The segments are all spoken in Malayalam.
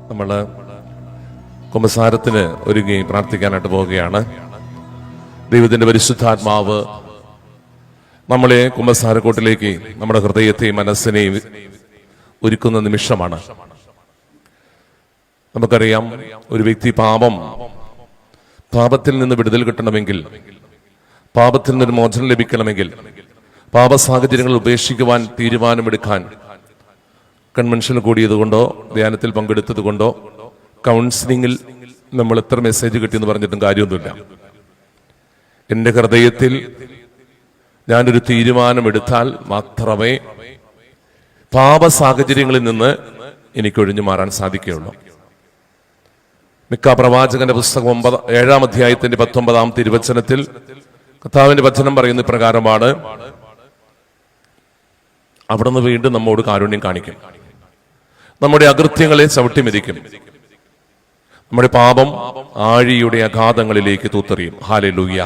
നമ്മൾ കുമ്പസാരത്തിന് ഒരുങ്ങി പ്രാർത്ഥിക്കാനായിട്ട് പോവുകയാണ്. ദൈവത്തിന്റെ പരിശുദ്ധാത്മാവ് നമ്മളെ കുമ്പസാരക്കൂട്ടിലേക്ക് നമ്മുടെ ഹൃദയത്തെയും മനസ്സിനെയും ഒരുക്കുന്ന നിമിഷമാണ്. നമുക്കറിയാം, ഒരു വ്യക്തി പാപത്തിൽ നിന്ന് വിടുതൽ കിട്ടണമെങ്കിൽ, പാപത്തിൽ നിന്നൊരു മോചനം ലഭിക്കണമെങ്കിൽ, പാപ സാഹചര്യങ്ങൾ ഉപേക്ഷിക്കുവാൻ തീരുമാനമെടുക്കാൻ കൺവെൻഷനിൽ കൂടിയതുകൊണ്ടോ ധ്യാനത്തിൽ പങ്കെടുത്തത് കൊണ്ടോ കൗൺസിലിംഗിൽ നമ്മൾ എത്ര മെസ്സേജ് കിട്ടിയെന്ന് പറഞ്ഞിട്ടും കാര്യമൊന്നുമില്ല. എൻ്റെ ഹൃദയത്തിൽ ഞാനൊരു തീരുമാനമെടുത്താൽ മാത്രമേ പാപ സാഹചര്യങ്ങളിൽ നിന്ന് എനിക്ക് ഒഴിഞ്ഞു മാറാൻ സാധിക്കുകയുള്ളൂ. മിക്ക പ്രവാചകന്റെ പുസ്തകം 7-ാം അധ്യായത്തിന്റെ 19-ാം തിരുവചനത്തിൽ കർത്താവിന്റെ വചനം പറയുന്ന പ്രകാരമാണ്, അവിടുന്ന് വീണ്ടും നമ്മോട് കാരുണ്യം കാണിക്കും, നമ്മുടെ അകൃത്യങ്ങളെ ചവിട്ടിമെതിക്കും, നമ്മുടെ പാപം ആഴിയുടെ അഗാധങ്ങളിലേക്ക് തൂത്തെറിയും. ഹാലേലൂയ.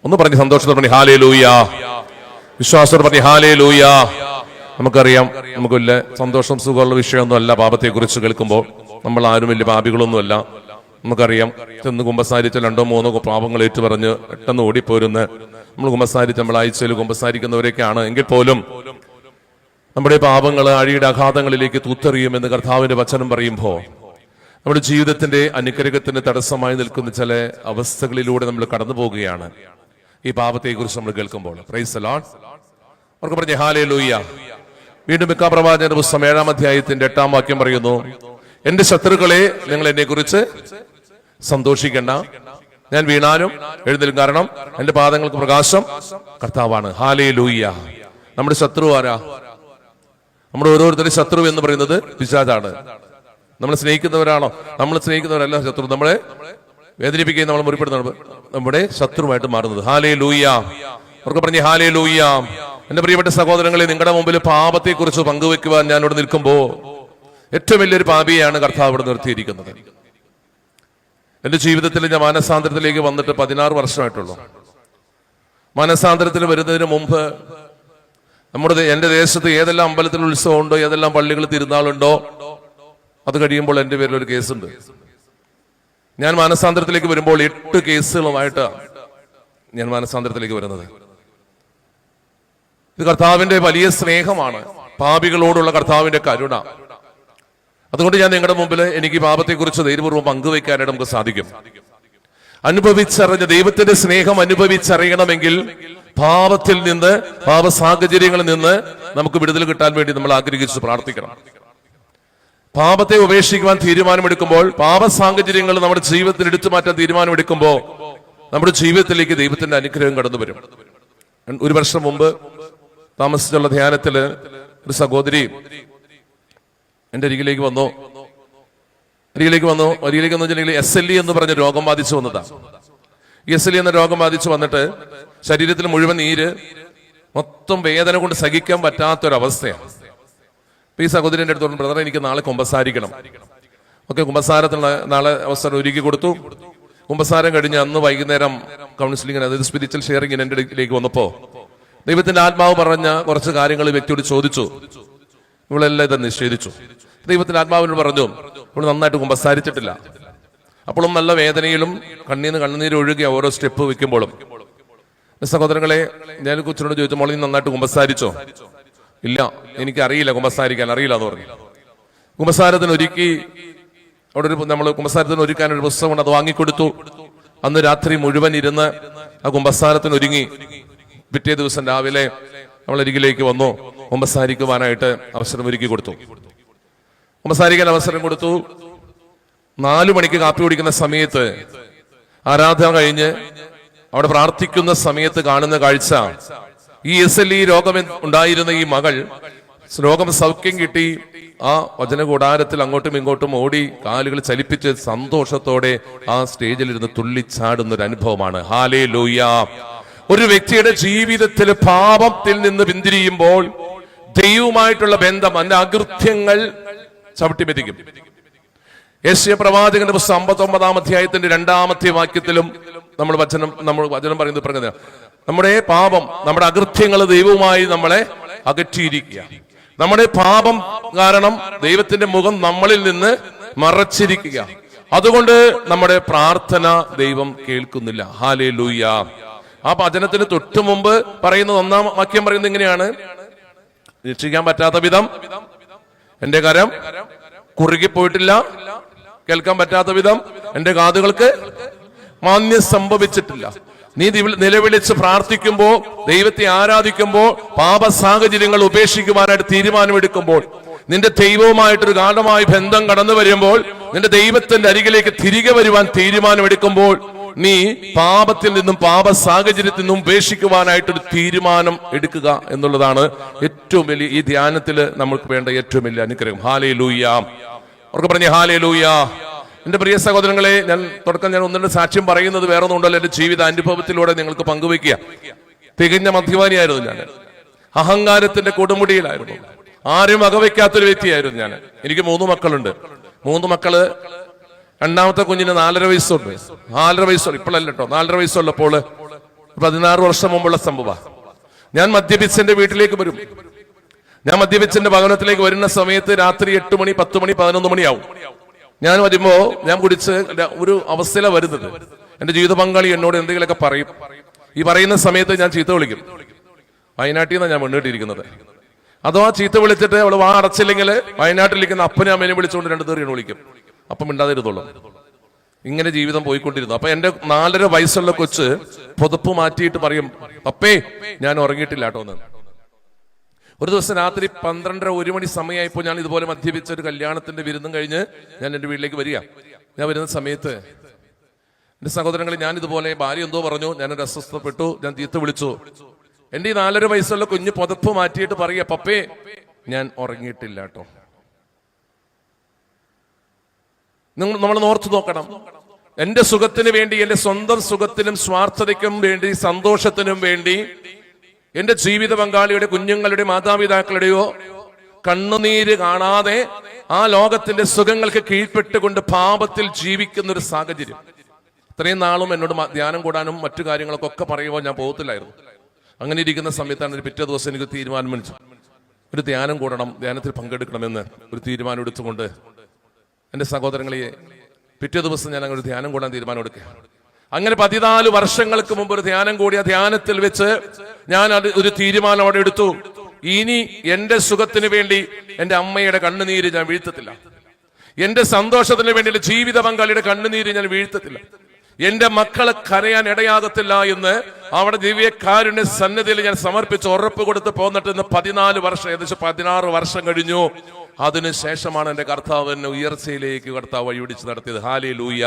ഒന്ന് പറഞ്ഞ് സന്തോഷത്തോടെ പറഞ്ഞ് ഹാലേലൂയ. വിശ്വാസത്തോടെ പറഞ്ഞ് ഹാലേലൂയ. നമുക്കറിയാം, നമുക്ക് വലിയ സന്തോഷം സുഖമുള്ള വിഷയമൊന്നും അല്ല പാപത്തെ കുറിച്ച് കേൾക്കുമ്പോൾ. നമ്മൾ ആരും വലിയ പാപികളൊന്നുമല്ല. നമുക്കറിയാം, ചെന്ന് കുമ്പസാരിച്ച 2-3 പാപങ്ങൾ ഏറ്റുപറഞ്ഞ് പെട്ടെന്ന് ഓടിപ്പോരുന്ന നമ്മൾ കുമ്പസാരിച്ച് നമ്മൾ ആഴ്ചയിൽ കുമ്പസാരിക്കുന്നവരൊക്കെയാണ്. എങ്കിൽ പോലും നമ്മുടെ പാപങ്ങൾ ആഴിയുടെ അഗാധങ്ങളിലേക്ക് തൂത്തെറിയുമെന്ന് കർത്താവിന്റെ വചനം പറയുമ്പോൾ, നമ്മുടെ ജീവിതത്തിന്റെ അനുഗ്രഹത്തിന് തടസ്സമായി നിൽക്കുന്ന ചില അവസ്ഥകളിലൂടെ നമ്മൾ കടന്നു പോവുകയാണ് ഈ പാപത്തെ കുറിച്ച് നമ്മൾ കേൾക്കുമ്പോൾ. Praise the Lord. അവർക്ക് പറഞ്ഞ ഹാലേലൂയ. വീണ്ടും മിക്ക പ്രവാചകന്റെ പുസ്തകം 7-ാം അധ്യായത്തിന്റെ 8-ാം വാക്യം പറയുന്നു, എന്റെ ശത്രുക്കളെ, നിങ്ങൾ എന്നെ കുറിച്ച് സന്തോഷിക്കണ്ട, ഞാൻ വീണാലും എഴുന്നേൽക്കും, കാരണം എന്റെ പാദങ്ങൾക്ക് പ്രകാശം കർത്താവാണ്. ഹാലേലൂയ. നമ്മുടെ ശത്രു ആരാ? നമ്മുടെ ഓരോരുത്തരുടെ ശത്രു എന്ന് പറയുന്നത് പിശാചാണ്. നമ്മൾ സ്നേഹിക്കുന്നവരാണോ? നമ്മൾ സ്നേഹിക്കുന്നവരല്ല ശത്രു. നമ്മളെ വേദനിപ്പിക്കുകയും നമ്മൾ മുറിപ്പെടുന്ന നമ്മുടെ ശത്രുവായിട്ട് മാറുന്നത്. ഹാലേലൂയ. അവർക്ക് പറഞ്ഞ ഹാലേലൂയ. എന്റെ പ്രിയപ്പെട്ട സഹോദരങ്ങളെ, നിങ്ങളുടെ മുമ്പിൽ പാപത്തെ കുറിച്ച് പങ്കുവെക്കുവാൻ ഞാൻ ഇവിടെ നിൽക്കുമ്പോ ഏറ്റവും വലിയൊരു പാപിയെയാണ് കർത്താവ് ഇവിടെ നിർത്തിയിരിക്കുന്നത്. എന്റെ ജീവിതത്തിൽ ഞാൻ മാനസാന്തരത്തിലേക്ക് വന്നിട്ട് 16 വർഷമായിട്ടുള്ളൂ. മാനസാന്തരത്തിൽ വരുന്നതിന് മുമ്പ് എന്റെ ദേശത്ത് ഏതെല്ലാം അമ്പലത്തിൽ ഉത്സവമുണ്ടോ, ഏതെല്ലാം പള്ളികളിൽ തിരുനാളുണ്ടോ, അത് കഴിയുമ്പോൾ എന്റെ പേരിൽ ഒരു കേസുണ്ട്. ഞാൻ മാനസാന്തരത്തിലേക്ക് വരുമ്പോൾ 8 കേസുകളുമായിട്ട് ഞാൻ മാനസാന്തരത്തിലേക്ക് വരുന്നത്. ഇത് കർത്താവിന്റെ വലിയ സ്നേഹമാണ്, പാപികളോടുള്ള കർത്താവിന്റെ കരുണ. അതുകൊണ്ട് ഞാൻ നിങ്ങളുടെ മുമ്പിൽ എനിക്ക് പാപത്തെക്കുറിച്ച് ധൈര്യപൂർവ്വം പങ്കുവയ്ക്കാനായിട്ട് നമുക്ക് സാധിക്കും. അനുഭവിച്ചറിഞ്ഞ ദൈവത്തിന്റെ സ്നേഹം അനുഭവിച്ചറിയണമെങ്കിൽ പാപത്തിൽ നിന്ന്, പാപ സാഹചര്യങ്ങളിൽ നിന്ന് നമുക്ക് വിടുതൽ കിട്ടാൻ വേണ്ടി നമ്മൾ ആഗ്രഹിച്ച് പ്രാർത്ഥിക്കണം. പാപത്തെ ഉപേക്ഷിക്കുവാൻ തീരുമാനമെടുക്കുമ്പോൾ, പാപ സാഹചര്യങ്ങൾ നമ്മുടെ ജീവിതത്തിൽ എടുത്തു മാറ്റാൻ തീരുമാനമെടുക്കുമ്പോൾ നമ്മുടെ ജീവിതത്തിലേക്ക് ദൈവത്തിന്റെ അനുഗ്രഹം കടന്നു വരും. 1 വർഷം മുമ്പ് താമസിച്ചുള്ള ധ്യാനത്തില് ഒരു സഹോദരി എന്റെ അരികിലേക്ക് വന്നു വെച്ചിട്ടുണ്ടെങ്കിൽ SLE എന്ന് പറഞ്ഞ രോഗം ബാധിച്ചു വന്നതാണ്. SLE എന്ന രോഗം ബാധിച്ചു വന്നിട്ട് ശരീരത്തിൽ മുഴുവൻ നീര്, മൊത്തം വേദന കൊണ്ട് സഹിക്കാൻ പറ്റാത്തൊരവസ്ഥയാണ്. ഈ സഹോദരന്റെ അടുത്ത് പറഞ്ഞു, ബ്രദറെ, എനിക്ക് നാളെ കുമ്പസാരിക്കണം. ഓക്കെ, കുമ്പസാരത്തിനുള്ള നാളെ അവസരം ഒരുക്കി കൊടുത്തു. കുമ്പസാരം കഴിഞ്ഞ് അന്ന് വൈകുന്നേരം കൗൺസിലിങ്ങിന്, അതായത് സ്പിരിച്വൽ ഷെയറിങ്ങിന് എന്റെ അടുക്കിലേക്ക് വന്നപ്പോ ദൈവത്തിന്റെ ആത്മാവ് പറഞ്ഞ കുറച്ച് കാര്യങ്ങൾ വ്യക്തിയോട് ചോദിച്ചു. ഇവളെല്ലാം ഇത് നിഷേധിച്ചു. ദൈവത്തിന്റെ ആത്മാവിനോട് പറഞ്ഞു, ഇവള് നന്നായിട്ട് കുമ്പസാരിച്ചിട്ടില്ല. അപ്പോഴും നല്ല വേദനയിലും കണ്ണീര് ഒഴുകിയ ഓരോ സ്റ്റെപ്പ് വെക്കുമ്പോഴും. സഹോദരങ്ങളെ, ഞാൻ കൊച്ചിനോട് ചോദിച്ചു, മോളി നന്നായിട്ട് കുമ്പസാരിച്ചോ? ഇല്ല, എനിക്ക് അറിയില്ല, കുമ്പസാരിക്കാൻ അറിയില്ല എന്ന് പറഞ്ഞു. കുമ്പസാരത്തിന് ഒരുക്കാൻ ഒരു പുസ്തകം കൊണ്ട് അത് വാങ്ങിക്കൊടുത്തു. അന്ന് രാത്രി മുഴുവൻ ഇരുന്ന് ആ കുമ്പസാരത്തിന് ഒരുങ്ങി. പിറ്റേ ദിവസം രാവിലെ നമ്മളരികിലേക്ക് വന്നു. കുമ്പസാരിക്കുവാനായിട്ട് അവസരം ഒരുക്കി കൊടുത്തു. കുമ്പസാരിക്കാൻ അവസരം കൊടുത്തു. 4 മണിക്ക് കാപ്പി കുടിക്കുന്ന സമയത്ത്, ആരാധന കഴിഞ്ഞ് അവിടെ പ്രാർത്ഥിക്കുന്ന സമയത്ത് കാണുന്ന കാഴ്ച, ഈ SLE രോഗം ഉണ്ടായിരുന്ന ഈ മകൾ രോഗം സൗഖ്യം കിട്ടി ആ വചന കൂടാരത്തിൽ അങ്ങോട്ടും ഇങ്ങോട്ടും ഓടി കാലുകൾ ചലിപ്പിച്ച് സന്തോഷത്തോടെ ആ സ്റ്റേജിലിരുന്ന് തുള്ളിച്ചാടുന്ന ഒരു അനുഭവമാണ്. ഹാലേലൂയ. ഒരു വ്യക്തിയുടെ ജീവിതത്തിൽ പാപത്തിൽ നിന്ന് പിന്തിരിയുമ്പോൾ ദൈവവുമായിട്ടുള്ള ബന്ധം, അതിന്റെ അകൃത്യങ്ങൾ ചവിട്ടിമെതിക്കും. യെശയ്യാ പ്രവാചകന്റെ പുസ്തകം 59-ാം അധ്യായത്തിന്റെ 2-ാമത്തെ വാക്യത്തിലും നമ്മൾ വചനം പറയുന്നത് നമ്മുടെ പാപം, നമ്മുടെ അകൃത്യങ്ങൾ ദൈവവുമായി നമ്മളെ അകറ്റിയിരിക്കുക. നമ്മുടെ പാപം കാരണം ദൈവത്തിന്റെ മുഖം നമ്മളിൽ നിന്ന് മറച്ചിരിക്കുക. അതുകൊണ്ട് നമ്മുടെ പ്രാർത്ഥന ദൈവം കേൾക്കുന്നില്ല. ഹല്ലേലൂയ. ആ വചനത്തിന് തൊട്ടു മുമ്പ് പറയുന്നത്, ഒന്നാം വാക്യം പറയുന്നത് ഇങ്ങനെയാണ്: രക്ഷിക്കാൻ പറ്റാത്ത വിധം എന്റെ കരം കുറുകിപ്പോയിട്ടില്ല, കേൾക്കാൻ പറ്റാത്ത വിധം എന്റെ കാതുകൾക്ക് മാന്യം സംഭവിച്ചിട്ടില്ല. നീ നിലവിളിച്ച് പ്രാർത്ഥിക്കുമ്പോൾ, ദൈവത്തെ ആരാധിക്കുമ്പോൾ, പാപ സാഹചര്യങ്ങൾ ഉപേക്ഷിക്കുവാനായിട്ട് തീരുമാനമെടുക്കുമ്പോൾ, നിന്റെ ദൈവവുമായിട്ടൊരു ഗാഢമായ ബന്ധം കടന്നു വരുമ്പോൾ, നിന്റെ ദൈവത്തിന്റെ അരികിലേക്ക് തിരികെ വരുവാൻ തീരുമാനമെടുക്കുമ്പോൾ, നീ പാപത്തിൽ നിന്നും പാപ സാഹചര്യത്തിൽ നിന്നും ഉപേക്ഷിക്കുവാനായിട്ടൊരു തീരുമാനം എടുക്കുക എന്നുള്ളതാണ് ഏറ്റവും വലിയ ഈ ധ്യാനത്തിൽ നമ്മൾക്ക് വേണ്ട ഏറ്റവും വലിയ അനുഗ്രഹം. ഹല്ലേലൂയ. അവർക്ക് പറഞ്ഞ ഹല്ലേലൂയ. എന്റെ പ്രിയ സഹോദരങ്ങളെ, ഞാൻ ഒന്നിന്റെ സാക്ഷ്യം പറയുന്നത് വേറെ ഒന്നും ഉണ്ടല്ലോ, എന്റെ ജീവിത അനുഭവത്തിലൂടെ നിങ്ങൾക്ക് പങ്കുവെക്കുക. തികഞ്ഞ മദ്യപാനിയായിരുന്നു ഞാൻ. അഹങ്കാരത്തിന്റെ കൊടുമുടിയിലായിരുന്നു. ആരും വകവയ്ക്കാത്തൊരു വ്യക്തിയായിരുന്നു ഞാൻ. എനിക്ക് 3 മക്കളുണ്ട്. 3 മക്കള്. രണ്ടാമത്തെ കുഞ്ഞിന് 4.5 വയസ്സുണ്ട്. 4.5 വയസ്സുള്ള ഇപ്പോഴല്ല കേട്ടോ, 4.5 വയസ്സുള്ളപ്പോൾ 16 വർഷം മുമ്പുള്ള സംഭവം. ഞാൻ മദ്യപിച്ചെന്റെ വീട്ടിലേക്ക് വരും. ഞാൻ മദ്യപിച്ചെന്റെ ഭവനത്തിലേക്ക് വരുന്ന സമയത്ത് രാത്രി 8 മണി, 10 മണി, 11 മണിയാവും. ഞാൻ വരുമ്പോ ഞാൻ കുടിച്ച് ഒരു അവസ്ഥയിലാണ് വരുന്നത്. എന്റെ ജീവിത പങ്കാളി എന്നോട് എന്തെങ്കിലുമൊക്കെ പറയും. ഈ പറയുന്ന സമയത്ത് ഞാൻ ചീത്ത വിളിക്കും. വയനാട്ടിൽ നിന്നാണ് ഞാൻ മുന്നോട്ടിരിക്കുന്നത്. അഥവാ ചീത്ത വിളിച്ചിട്ട് അവള് വാ അടച്ചില്ലെങ്കിൽ വയനാട്ടിലിരിക്കുന്ന അപ്പനെ അമ്മേനെ വിളിച്ചുകൊണ്ട് 2 തെറിയാണ് വിളിക്കും. അപ്പം മിണ്ടാതിരുന്നുള്ളൂ. ഇങ്ങനെ ജീവിതം പോയിക്കൊണ്ടിരുന്നു. അപ്പൊ എന്റെ 4.5 വയസ്സുള്ള കൊച്ച് പുതപ്പ് മാറ്റിയിട്ട് പറയും, അപ്പേ ഞാൻ ഉറങ്ങിയിട്ടില്ല കേട്ടോ എന്ന്. ഒരു ദിവസം രാത്രി 12:30, 1 മണി സമയമായപ്പോൾ ഞാൻ ഇതുപോലെ മദ്യപിച്ച ഒരു കല്യാണത്തിന്റെ വിരുന്നും കഴിഞ്ഞ് ഞാൻ എന്റെ വീട്ടിലേക്ക് വരിക. ഞാൻ വരുന്ന സമയത്ത് എന്റെ സഹോദരങ്ങളെ, ഞാൻ ഇതുപോലെ ഭാര്യ എന്തോ പറഞ്ഞു, ഞാനൊരു അസ്വസ്ഥപ്പെട്ടു, ഞാൻ ചീത്ത വിളിച്ചു. എന്റെ ഈ 4.5 വയസ്സുള്ള കുഞ്ഞ് പുതപ്പ് മാറ്റിയിട്ട് പറയുക, പപ്പേ ഞാൻ ഉറങ്ങിയിട്ടില്ല കേട്ടോ. നമ്മൾ ഓർത്തു നോക്കണം. എന്റെ സുഖത്തിന് വേണ്ടി, എന്റെ സ്വന്തം സുഖത്തിനും സ്വാർത്ഥതയ്ക്കും വേണ്ടി, സന്തോഷത്തിനും വേണ്ടി, എന്റെ ജീവിത പങ്കാളിയുടെ, കുഞ്ഞുങ്ങളുടെ, മാതാപിതാക്കളുടെയോ കണ്ണുനീര് കാണാതെ ആ ലോകത്തിന്റെ സുഖങ്ങൾക്ക് കീഴ്പ്പെട്ടുകൊണ്ട് പാപത്തിൽ ജീവിക്കുന്ന ഒരു സാഹചര്യം. ഇത്രയും നാളും എന്നോട് ധ്യാനം കൂടാനും മറ്റു കാര്യങ്ങളൊക്കെ പറയുമ്പോൾ ഞാൻ പോകത്തില്ലായിരുന്നു. അങ്ങനെ ഇരിക്കുന്ന സമയത്താണ് പിറ്റേ ദിവസം എനിക്ക് തീരുമാനം വെച്ചു, ഒരു ധ്യാനം കൂടണം, ധ്യാനത്തിൽ പങ്കെടുക്കണമെന്ന് ഒരു തീരുമാനം എടുത്തുകൊണ്ട് എന്റെ സഹോദരങ്ങളെ, പിറ്റേ ദിവസം ഞാൻ അങ്ങനെ ഒരു ധ്യാനം കൂടാൻ തീരുമാനം എടുക്കുക. അങ്ങനെ 14 വർഷങ്ങൾക്ക് മുമ്പ് ഒരു ധ്യാനം കൂടിയ ധ്യാനത്തിൽ വെച്ച് ഞാൻ ഒരു തീരുമാനം അവിടെ എടുത്തു. ഇനി എന്റെ സുഖത്തിന് വേണ്ടി എന്റെ അമ്മയുടെ കണ്ണുനീര് ഞാൻ വീഴ്ത്തത്തില്ല. എന്റെ സന്തോഷത്തിന് വേണ്ടി എന്റെ ജീവിത പങ്കാളിയുടെ കണ്ണുനീര് ഞാൻ വീഴ്ത്തത്തില്ല. എന്റെ മക്കളെ കരയാൻ ഇടയാകത്തില്ല എന്ന് അവിടെ ദിവ്യകാരുണ്യ സന്നിധിയിൽ ഞാൻ സമർപ്പിച്ച് ഉറപ്പ് കൊടുത്ത് പോന്നിട്ട് ഇന്ന് 14 വർഷം, ഏകദേശം 16 വർഷം കഴിഞ്ഞു. അതിനുശേഷമാണ് എന്റെ കർത്താവ് എന്നെ ഉയർച്ചയിലേക്ക് കർത്താവ് വഴിപിടിച്ച് നടത്തിയത്. ഹല്ലേലൂയ.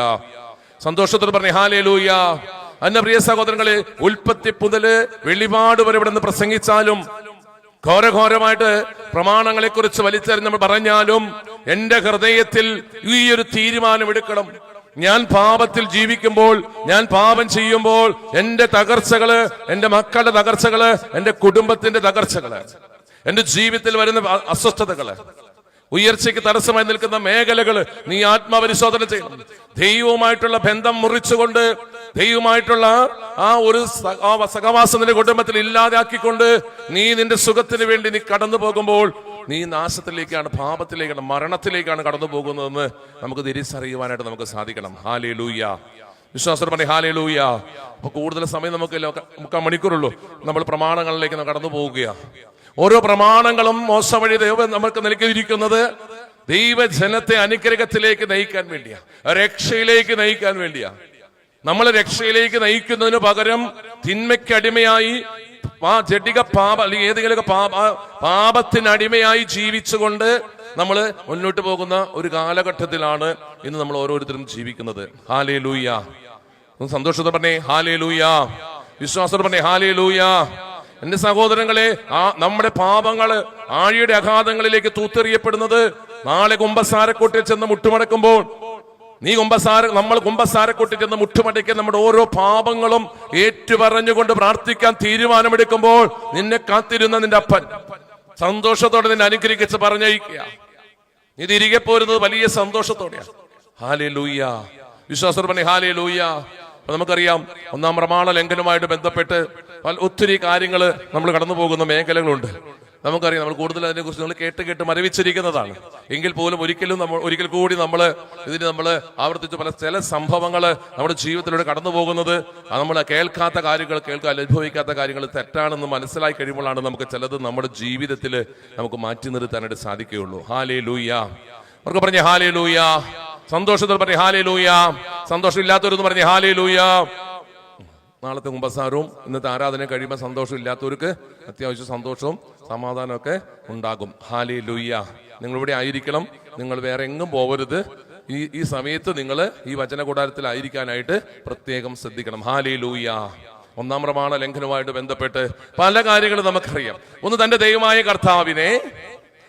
സന്തോഷത്തോടെ പറഞ്ഞേ ഹല്ലേലൂയ. എന്റെ പ്രിയ സഹോദരങ്ങളെ, ഉൽപ്പത്തി മുതല് വെളിപാട് വരെ ഇവിടെ നിന്ന് പ്രസംഗിച്ചാലും, ഘോരഘോരമായിട്ട് പ്രമാണങ്ങളെ കുറിച്ച് വലിച്ചെറിഞ്ഞ് നമ്മൾ പറഞ്ഞാലും, എന്റെ ഹൃദയത്തിൽ ഈ ഒരു തീരുമാനം എടുക്കണം. ഞാൻ പാപത്തിൽ ജീവിക്കുമ്പോൾ, ഞാൻ പാപം ചെയ്യുമ്പോൾ, എന്റെ തകർച്ചകള്, എന്റെ മക്കളുടെ തകർച്ചകള്, എന്റെ കുടുംബത്തിന്റെ തകർച്ചകള്, എന്റെ ജീവിതത്തിൽ വരുന്ന അസ്വസ്ഥതകള്, ഉയർച്ചയ്ക്ക് തടസ്സമായി നിൽക്കുന്ന മേഖലകള് നീ ആത്മപരിശോധന ചെയ്യണം. ദൈവവുമായിട്ടുള്ള ബന്ധം മുറിച്ചുകൊണ്ട്, ദൈവമായിട്ടുള്ള ആ ഒരു സഹവാസം നിന്റെ കുടുംബത്തിൽ ഇല്ലാതാക്കിക്കൊണ്ട് നീ നിന്റെ സുഖത്തിന് വേണ്ടി നീ കടന്നു പോകുമ്പോൾ നീ നാശത്തിലേക്കാണ്, പാപത്തിലേക്കാണ്, മരണത്തിലേക്കാണ് കടന്നു പോകുന്നതെന്ന് നമുക്ക് തിരിച്ചറിയുവാനായിട്ട് നമുക്ക് സാധിക്കണം. ഹല്ലേലൂയ. വിശ്വാസം പറഞ്ഞേ ഹല്ലേലൂയ. അപ്പൊ കൂടുതൽ സമയം നമുക്ക് 3 മണിക്കൂറുള്ളൂ. നമ്മൾ പ്രമാണങ്ങളിലേക്ക് കടന്നു പോവുകയാ. ഓരോ പ്രമാണങ്ങളും മോശം വഴി ദൈവം നമുക്ക് നൽകിയിരിക്കുന്നത് ദൈവജനത്തെ അനുഗ്രഹത്തിലേക്ക് നയിക്കാൻ വേണ്ടിയാ, രക്ഷയിലേക്ക് നയിക്കാൻ വേണ്ടിയാ. നമ്മളെ രക്ഷയിലേക്ക് നയിക്കുന്നതിന് പകരം തിന്മയ്ക്ക് അടിമയായി, ജഡിക പാപ അല്ലെങ്കിൽ ഏതെങ്കിലുമൊക്കെ പാപത്തിനടിമയായി ജീവിച്ചുകൊണ്ട് നമ്മൾ മുന്നോട്ട് പോകുന്ന ഒരു കാലഘട്ടത്തിലാണ് ഇന്ന് നമ്മൾ ഓരോരുത്തരും ജീവിക്കുന്നത്. ഹല്ലേലൂയ. സന്തോഷത്തോടെ പറഞ്ഞേ ഹല്ലേലൂയ. വിശ്വാസത്തോടെ പറഞ്ഞേ ഹല്ലേലൂയ. എന്റെ സഹോദരങ്ങളെ, നമ്മുടെ പാപങ്ങള് ആഴിയുടെ അഗാധങ്ങളിലേക്ക് തൂത്തെറിയപ്പെടുന്നത് നാളെ കുമ്പസാരക്കൂട്ടിൽ ചെന്ന് മുട്ടുമടക്കുമ്പോൾ, നമ്മൾ കുമ്പസാരക്കൂട്ടിൽ ചെന്ന് മുട്ടുമടക്കി നമ്മുടെ ഓരോ പാപങ്ങളും ഏറ്റുപറഞ്ഞുകൊണ്ട് പ്രാർത്ഥിക്കാൻ തീരുമാനമെടുക്കുമ്പോൾ നിന്നെ കാത്തിരുന്ന നിന്റെ അപ്പൻ സന്തോഷത്തോടെ നിന്നെ അനുഗ്രഹിച്ച് പറഞ്ഞയക്കുക. നീ തിരികെ പോരുന്നത് വലിയ സന്തോഷത്തോടെയാണ്. ഹല്ലേലൂയ. വിശ്വാസം പറഞ്ഞേ ഹല്ലേലൂയ. അപ്പൊ നമുക്കറിയാം, 1-ാം പ്രമാണ ലംഘനവുമായിട്ട് ബന്ധപ്പെട്ട് ഒത്തിരി കാര്യങ്ങൾ നമ്മൾ കടന്നു പോകുന്ന മേഖലകളുണ്ട്. നമുക്കറിയാം, നമ്മൾ കൂടുതൽ അതിനെക്കുറിച്ച് നമ്മൾ കേട്ട് മരവിച്ചിരിക്കുന്നതാണ്. എങ്കിൽ പോലും ഒരിക്കൽ കൂടി നമ്മൾ ആവർത്തിച്ച് ചില സംഭവങ്ങൾ നമ്മുടെ ജീവിതത്തിലൂടെ കടന്നു പോകുന്നത് നമ്മൾ കേൾക്കാത്ത കാര്യങ്ങൾ, അനുഭവിക്കാത്ത കാര്യങ്ങൾ തെറ്റാണെന്ന് മനസ്സിലായി കഴിയുമ്പോഴാണ് നമുക്ക് ചിലത് നമ്മുടെ ജീവിതത്തിൽ നമുക്ക് മാറ്റി നിർത്താനായിട്ട് സാധിക്കുകയുള്ളൂ. ഹല്ലേലൂയ. അവർക്ക് പറഞ്ഞേ ഹല്ലേലൂയ. സന്തോഷത്തിൽ പറഞ്ഞേ ഹല്ലേലൂയ. സന്തോഷം ഇല്ലാത്തവരെന്ന് പറഞ്ഞേ ഹല്ലേലൂയ. നാളത്തെ കുമ്പസാരവും ഇന്നത്തെ ആരാധന കഴിയുമ്പോൾ സന്തോഷം ഇല്ലാത്തവർക്ക് അത്യാവശ്യം സന്തോഷവും സമാധാനമൊക്കെ ഉണ്ടാകും. ഹല്ലേലൂയ. നിങ്ങളിവിടെ ആയിരിക്കണം, നിങ്ങൾ വേറെ എങ്ങും പോകരുത്. ഈ സമയത്ത് നിങ്ങൾ ഈ വചന കൂടാരത്തിലായിരിക്കാനായിട്ട് പ്രത്യേകം ശ്രദ്ധിക്കണം. ഹല്ലേലൂയ. ഒന്നാം പ്രമാണ ലംഘനവുമായിട്ട് ബന്ധപ്പെട്ട് പല കാര്യങ്ങളും നമുക്കറിയാം. ഒന്ന്, തന്റെ ദൈവമായ കർത്താവിനെ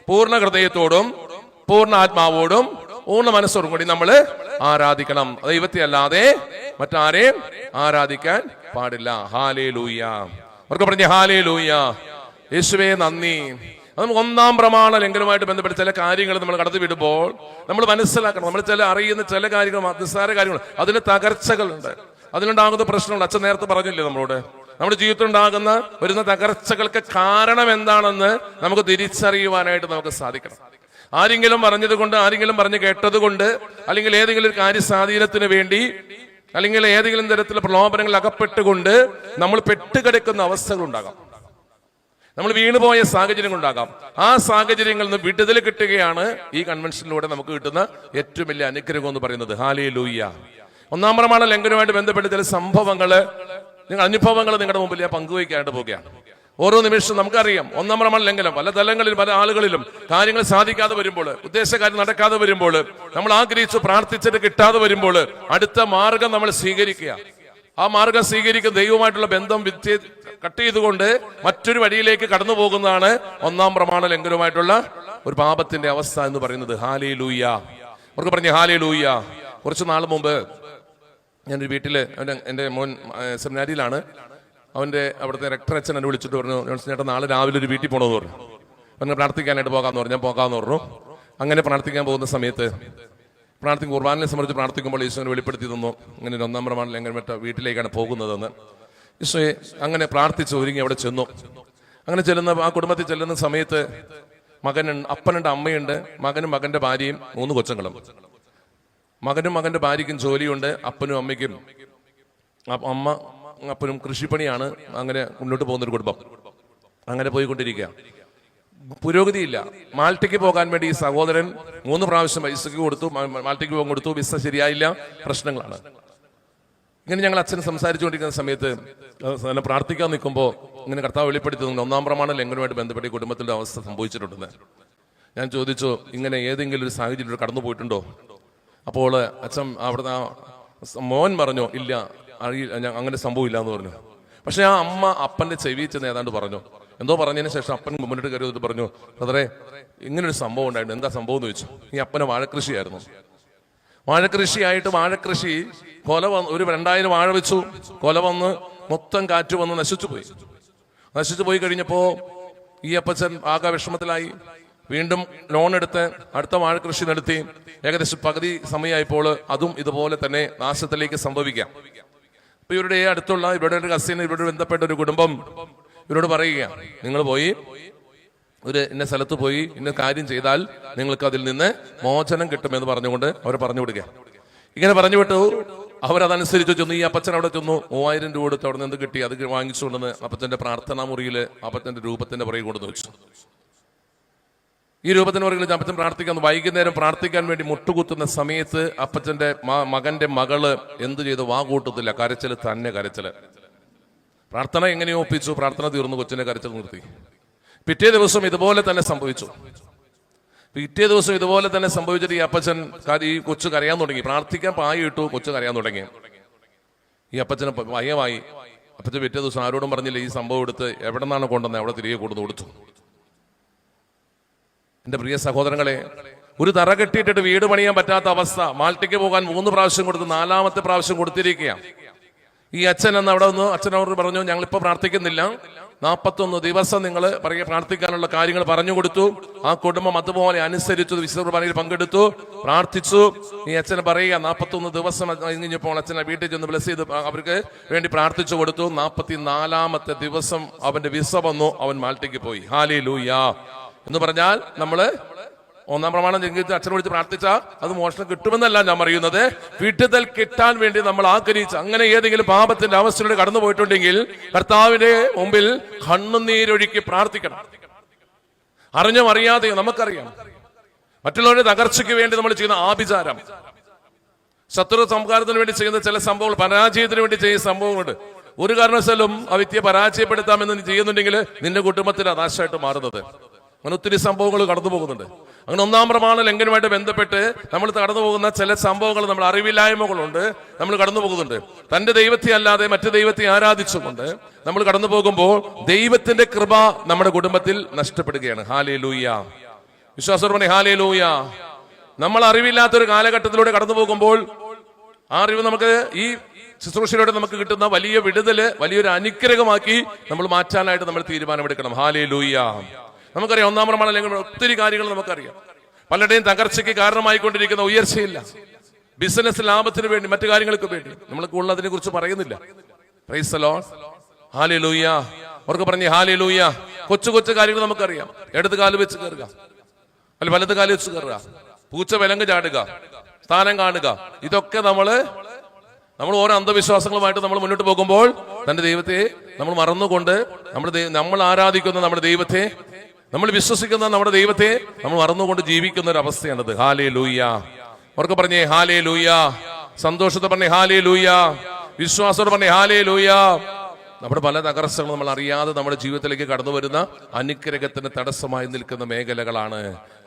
പൂർണ്ണ ഹൃദയത്തോടും പൂർണ്ണ ആത്മാവോടും പൂർണ്ണ മനസ്സോടും കൂടി നമ്മൾ ആരാധിക്കണം. ദൈവത്തെ അല്ലാതെ മറ്റാരെയും ആരാധിക്കാൻ പാടില്ല. ഹല്ലേലൂയ. അവർക്ക് പറഞ്ഞ ഹല്ലേലൂയ. യേശുവേ നന്ദി. നമുക്ക് ഒന്നാം പ്രമാണ ലംഘനവുമായിട്ട് ബന്ധപ്പെട്ട ചില കാര്യങ്ങൾ നമ്മൾ കടത്തി വിടുമ്പോൾ നമ്മൾ മനസ്സിലാക്കണം. നമ്മൾ അറിയുന്ന ചില കാര്യങ്ങൾ, നിസ്സാര കാര്യങ്ങൾ, അതിന് തകർച്ചകളുണ്ട്, അതിനുണ്ടാകുന്ന പ്രശ്നമുണ്ട്. അച്ഛൻ നേരത്തെ പറഞ്ഞില്ലേ നമ്മളോട്, നമ്മുടെ ജീവിതത്തിൽ വരുന്ന തകർച്ചകൾക്ക് കാരണം എന്താണെന്ന് നമുക്ക് തിരിച്ചറിയുവാനായിട്ട് നമുക്ക് സാധിക്കണം. ആരെങ്കിലും പറഞ്ഞത് കൊണ്ട്, ആരെങ്കിലും പറഞ്ഞു കേട്ടത് കൊണ്ട്, അല്ലെങ്കിൽ ഏതെങ്കിലും ഒരു കാര്യസ്വാധീനത്തിന് വേണ്ടി, അല്ലെങ്കിൽ ഏതെങ്കിലും തരത്തിലുള്ള പ്രലോഭനങ്ങളിൽ അകപ്പെട്ടുകൊണ്ട് നമ്മൾ പെട്ടുകിടക്കുന്ന അവസ്ഥകളുണ്ടാകാം. നമ്മൾ വീണുപോയ സാഹചര്യങ്ങളുണ്ടാകാം. ആ സാഹചര്യങ്ങളിൽ നിന്ന് വിടുതൽ കിട്ടുകയാണ് ഈ കൺവെൻഷനിലൂടെ നമുക്ക് കിട്ടുന്ന ഏറ്റവും വലിയ അനുഗ്രഹം എന്ന് പറയുന്നത്. ഹല്ലേലൂയ. ഒന്നാം പ്രമാണ ലംഘനവുമായിട്ട് ബന്ധപ്പെട്ട് ചില അനുഭവങ്ങൾ നിങ്ങളുടെ മുമ്പിൽ ഞാൻ പങ്കുവയ്ക്കാനായിട്ട് പോവുകയാണ്. ഓരോ നിമിഷവും നമുക്കറിയാം, ഒന്നാം പ്രമാണ ലംഘനം പല തലങ്ങളിലും പല ആളുകളിലും കാര്യങ്ങൾ സാധിക്കാതെ വരുമ്പോൾ, ഉദ്ദേശകാര്യം നടക്കാതെ വരുമ്പോൾ, നമ്മൾ ആഗ്രഹിച്ച് പ്രാർത്ഥിച്ചിട്ട് കിട്ടാതെ വരുമ്പോൾ അടുത്ത മാർഗം നമ്മൾ സ്വീകരിക്കുക. ആ മാർഗം സ്വീകരിക്കുന്ന ദൈവമായിട്ടുള്ള ബന്ധം കട്ട് ചെയ്തുകൊണ്ട് മറ്റൊരു വഴിയിലേക്ക് കടന്നു പോകുന്നതാണ് ഒന്നാം പ്രമാണ ലംഘനവുമായിട്ടുള്ള ഒരു പാപത്തിന്റെ അവസ്ഥ എന്ന് പറയുന്നത്. ഹല്ലേലൂയ. അവർക്ക് പറഞ്ഞ ഹല്ലേലൂയ. കുറച്ച് നാൾ മുമ്പ് ഞാനൊരു വീട്ടില്, എൻ്റെ മോൻ സെമിനാരിയിലാണ്, അവന്റെ അവിടുത്തെ റെക്ടർ അച്ഛൻ എന്നെ വിളിച്ചിട്ട് പറഞ്ഞു, ചേട്ടാ നാളെ രാവിലെ ഒരു വീട്ടിൽ പോകണമെന്ന് പറഞ്ഞു. അങ്ങനെ പ്രാർത്ഥിക്കാനായിട്ട് പോകാമെന്ന് പറഞ്ഞു. ഞാൻ പോകാമെന്ന് പറഞ്ഞു. അങ്ങനെ പ്രാർത്ഥിക്കാൻ പോകുന്ന സമയത്ത് കുർബാനയെ സംബന്ധിച്ച് പ്രാർത്ഥിക്കുമ്പോൾ ഈശോനെ വെളിപ്പെടുത്തി തന്നു, ഇങ്ങനെ ഒരു ഒന്നാം പ്രമാണ ലംഘനം വീട്ടിലേക്കാണ് പോകുന്നതെന്ന്. ഈശോയെ അങ്ങനെ പ്രാർത്ഥിച്ച് ഒരുങ്ങി അവിടെ ചെന്നു. അങ്ങനെ ആ കുടുംബത്തിൽ ചെല്ലുന്ന സമയത്ത് അപ്പനുണ്ട്, അമ്മയുണ്ട്, മകനും മകന്റെ ഭാര്യയും 3 കൊച്ചുങ്ങളും. മകനും മകന്റെ ഭാര്യയ്ക്കും ജോലിയുണ്ട്, അപ്പനും അമ്മയ്ക്കും അപ്പനും കൃഷിപ്പണിയാണ്. അങ്ങനെ മുന്നോട്ട് പോകുന്നൊരു കുടുംബം അങ്ങനെ പോയിക്കൊണ്ടിരിക്കുക. പുരോഗതിയില്ല. മാൾട്ടയ്ക്ക് പോകാൻ വേണ്ടി ഈ സഹോദരൻ 3 പ്രാവശ്യം പൈസക്ക് കൊടുത്തു, മാൾട്ടയ്ക്ക് പോകാൻ കൊടുത്തു, വിസ ശരിയായില്ല, പ്രശ്നങ്ങളാണ്. ഇങ്ങനെ ഞങ്ങൾ അച്ഛൻ സംസാരിച്ചുകൊണ്ടിരിക്കുന്ന സമയത്ത് പ്രാർത്ഥിക്കാൻ നിൽക്കുമ്പോൾ ഇങ്ങനെ കർത്താവ് വെളിപ്പെടുത്തുന്നുണ്ട്, ഒന്നാം പ്രമാണ ലംഘനവുമായിട്ട് ബന്ധപ്പെട്ട് ഈ കുടുംബത്തിന്റെ അവസ്ഥ സംഭവിച്ചിട്ടുണ്ടെന്ന്. ഞാൻ ചോദിച്ചു, ഇങ്ങനെ ഏതെങ്കിലും ഒരു സാഹചര്യം കടന്നു പോയിട്ടുണ്ടോ? അപ്പോൾ അച്ഛൻ അവിടുന്ന് മോൻ പറഞ്ഞു, ഇല്ല, അങ്ങനെ സംഭവമില്ല എന്ന് പറഞ്ഞു. പക്ഷെ ആ അമ്മ അപ്പന്റെ ചെവിയിൽ ചെന്ന് ഏതാണ്ട് പറഞ്ഞു. എന്തോ പറഞ്ഞതിന് ശേഷം അപ്പൻ മുന്നിട്ട് കയറി പറഞ്ഞു, ബ്രദറെ ഇങ്ങനൊരു സംഭവം ഉണ്ടായിരുന്നു. എന്താ സംഭവം എന്ന് ചോദിച്ചു. ഈ അപ്പന് വാഴക്കൃഷിയായിരുന്നു. വാഴക്കൃഷിയായിട്ട് വാഴക്കൃഷി ഒരു 2000 വാഴ വെച്ചു. കൊല വന്ന് മൊത്തം കാറ്റ് വന്ന് നശിച്ചു പോയി കഴിഞ്ഞപ്പോ ഈ അപ്പച്ചൻ ആകെ വിഷമത്തിലായി. വീണ്ടും ലോൺ എടുത്ത് അടുത്ത വാഴക്കൃഷി നടത്തി. ഏകദേശം പകുതി സമയമായപ്പോൾ അതും ഇതുപോലെ തന്നെ നാശത്തിലേക്ക് സംഭവിക്കാം. അപ്പൊ ഇവരുടെ അടുത്തുള്ള ഇവരുടെ ഒരു കസിൻ, ഇവരുടെ ബന്ധപ്പെട്ട ഒരു കുടുംബം ഇവരോട് പറയുക, നിങ്ങൾ പോയി ഇന്ന സ്ഥലത്ത് പോയി ഇന്ന കാര്യം ചെയ്താൽ നിങ്ങൾക്ക് അതിൽ നിന്ന് മോചനം കിട്ടുമെന്ന് പറഞ്ഞുകൊണ്ട് അവരെ പറഞ്ഞു വിടുക. ഇങ്ങനെ പറഞ്ഞു വിട്ടു. അവരതനുസരിച്ച് ചെന്നു. ഈ അപ്പച്ചൻ അവിടെ ചെന്നു. 3000 രൂപ കൊടുത്ത് അവിടെ നിന്ന് കിട്ടി. അത് വാങ്ങിച്ചുകൊണ്ടെന്ന് അപ്പച്ചന്റെ പ്രാർത്ഥനാ മുറിയിൽ അപ്പച്ചന്റെ രൂപത്തിന്റെ പുറകെ കൊണ്ടുവന്ന് വെച്ചു. ഈ രൂപത്തിന് പുറകിൽ അപ്പച്ചൻ പ്രാർത്ഥിക്കാൻ വൈകുന്നേരം പ്രാർത്ഥിക്കാൻ വേണ്ടി മുട്ടുകുത്തുന്ന സമയത്ത് അപ്പച്ചന്റെ മകന്റെ മകള് എന്ത് ചെയ്തു? വാ കൂട്ടത്തില്ല, കരച്ചില് തന്നെ കരച്ചില്. പ്രാർത്ഥന എങ്ങനെയോ ഒപ്പിച്ചു. പ്രാർത്ഥന തീർന്നു, കൊച്ചിനെ കരച്ചിൽ നിർത്തി. പിറ്റേ ദിവസം ഇതുപോലെ തന്നെ സംഭവിച്ചു. സംഭവിച്ചിട്ട് ഈ അപ്പച്ചൻ ഈ കൊച്ചു കരയാൻ തുടങ്ങി. പ്രാർത്ഥിക്കാൻ പായി ഇട്ടു, കൊച്ചു കരയാൻ തുടങ്ങി. ഈ അപ്പച്ചന് ഭയമായി. അപ്പച്ചൻ പിറ്റേ ദിവസം ആരോടും പറഞ്ഞില്ല. ഈ സംഭവം എടുത്ത് എവിടെ നിന്നാണ് കൊണ്ടുവന്നത് അവിടെ തിരികെ കൊണ്ടു കൊടുത്തു. എന്റെ പ്രിയ സഹോദരങ്ങളെ, ഒരു തറ കെട്ടിയിട്ടിട്ട് വീട് പണിയാൻ പറ്റാത്ത അവസ്ഥ. മാൾട്ടയ്ക്ക് പോകാൻ 3 പ്രാവശ്യം കൊടുത്ത് 4ാമത്തെ പ്രാവശ്യം കൊടുത്തിരിക്കുക. ഈ അച്ഛൻ എന്ന് അവിടെ വന്നു. അച്ഛൻ അവർ പറഞ്ഞു, ഞങ്ങളിപ്പോ പ്രാർത്ഥിക്കുന്നില്ല, 41 ദിവസം നിങ്ങൾ പ്രാർത്ഥിക്കാനുള്ള കാര്യങ്ങൾ പറഞ്ഞു കൊടുത്തു. ആ കുടുംബം അതുപോലെ അനുസരിച്ചു, വിശുദ്ധ കുർബാനയിൽ പങ്കെടുത്തു, പ്രാർത്ഥിച്ചു. ഈ അച്ഛനെ പറയുക 41 ദിവസം കഴിഞ്ഞപ്പോൾ അച്ഛനെ വീട്ടിൽ ചെന്ന് ബ്ലസ് ചെയ്ത് അവർക്ക് വേണ്ടി പ്രാർത്ഥിച്ചു കൊടുത്തു. 44-ാമത്തെ ദിവസം അവന്റെ വിസ വന്നു, അവൻ മാൾട്ടയ്ക്ക് പോയി. ഹല്ലേലൂയ എന്ന് പറഞ്ഞാൽ നമ്മള് 1-ാം പ്രമാണം ലംഘിച്ച് അച്ഛനെ വിളിച്ച് പ്രാർത്ഥിച്ചാൽ അത് മോഷണം കിട്ടുമെന്നല്ല ഞാൻ പറയുന്നത്. വിടുതൽ കിട്ടാൻ വേണ്ടി നമ്മൾ ആഗ്രഹിച്ച് അങ്ങനെ ഏതെങ്കിലും പാപത്തിന്റെ അവസ്ഥയിലൂടെ കടന്നു പോയിട്ടുണ്ടെങ്കിൽ കർത്താവിന്റെ മുമ്പിൽ കണ്ണുനീരൊഴുക്കി പ്രാർത്ഥിക്കണം. അറിഞ്ഞോ അറിയാതെയോ നമുക്കറിയാം മറ്റുള്ളവരുടെ തകർച്ചയ്ക്ക് വേണ്ടി നമ്മൾ ചെയ്യുന്ന ആഭിചാരം, ശത്രു സംഹാരത്തിന് വേണ്ടി ചെയ്യുന്ന ചില സംഭവങ്ങൾ, പരാജയത്തിന് വേണ്ടി ചെയ്യുന്ന സംഭവങ്ങളുണ്ട്. ഒരു കാരണവശാലും ആ വ്യക്തിയെ പരാജയപ്പെടുത്താമെന്ന് നീ ചെയ്യുന്നുണ്ടെങ്കിൽ നിന്റെ കുടുംബത്തിൽ നാശമായിട്ട് മാറുന്നത്. അങ്ങനെ ഒത്തിരി സംഭവങ്ങൾ കടന്നു പോകുന്നുണ്ട്. അങ്ങനെ 1-ാം പ്രമാണ ലംഘനവുമായിട്ട് ബന്ധപ്പെട്ട് നമ്മൾ കടന്നു പോകുന്ന ചില സംഭവങ്ങൾ, നമ്മൾ അറിവില്ലായ്മകളുണ്ട്, നമ്മൾ കടന്നു പോകുന്നുണ്ട്. തന്റെ ദൈവത്തെ അല്ലാതെ മറ്റു ദൈവത്തെ ആരാധിച്ചുകൊണ്ട് നമ്മൾ കടന്നു പോകുമ്പോൾ ദൈവത്തിന്റെ കൃപ നമ്മുടെ കുടുംബത്തിൽ നഷ്ടപ്പെടുകയാണ്. ഹല്ലേലൂയ. വിശ്വാസത്തോടെ പറഞ്ഞേ ഹല്ലേലൂയ. നമ്മൾ അറിവില്ലാത്തൊരു കാലഘട്ടത്തിലൂടെ കടന്നു പോകുമ്പോൾ ആ അറിവ് നമുക്ക് ഈ ശുശ്രൂഷയിലൂടെ നമുക്ക് കിട്ടുന്ന വലിയ വിടുതല്, വലിയൊരു അനുഗ്രഹമാക്കി നമ്മൾ മാറ്റാനായിട്ട് നമ്മൾ തീരുമാനമെടുക്കണം. ഹല്ലേലൂയ. നമുക്കറിയാം 1-ാം പ്രമാണ ലംഘനം ഒത്തിരി കാര്യങ്ങൾ നമുക്കറിയാം. പലരുടെയും തകർച്ചയ്ക്ക് കാരണമായിക്കൊണ്ടിരിക്കുന്ന ഉയർച്ചയില്ല, ബിസിനസ് ലാഭത്തിന് വേണ്ടി, മറ്റു കാര്യങ്ങൾക്ക് വേണ്ടി നമ്മൾ കൂടുതൽ അതിനെ കുറിച്ച് പറയുന്നില്ല. Praise the Lord. ഹല്ലേലൂയ. അവർക്ക് പറഞ്ഞേ ഹല്ലേലൂയ. കൊച്ചു കൊച്ചു കാര്യങ്ങൾ നമുക്കറിയാം. ഇടത് കാല് വെച്ച് കയറുക, അല്ല വലത് കാല് വെച്ച് കയറുക, പൂച്ച വിലങ്ങ് ചാടുക, സ്ഥാനം കാണുക, ഇതൊക്കെ നമ്മൾ ഓരോ അന്ധവിശ്വാസങ്ങളുമായിട്ട് നമ്മൾ മുന്നോട്ട് പോകുമ്പോൾ തന്റെ ദൈവത്തെ നമ്മൾ മറന്നുകൊണ്ട് നമ്മൾ ആരാധിക്കുന്ന നമ്മുടെ ദൈവത്തെ, നമ്മൾ വിശ്വസിക്കുന്ന നമ്മുടെ ദൈവത്തെ നമ്മൾ മറന്നുകൊണ്ട് ജീവിക്കുന്ന ഒരു അവസ്ഥയാണത്. ഹല്ലേലൂയ. അവർക്ക് പറഞ്ഞേ ഹല്ലേലൂയ. സന്തോഷത്തെ പറഞ്ഞേ ഹല്ലേലൂയ. വിശ്വാസത്തോടെ പറഞ്ഞേ ഹല്ലേലൂയ. നമ്മുടെ പല തകർച്ചകളും നമ്മൾ അറിയാതെ നമ്മുടെ ജീവിതത്തിലേക്ക് കടന്നു വരുന്ന അനുഗ്രഹത്തിന് തടസ്സമായി നിൽക്കുന്ന മേഖലകളാണ്.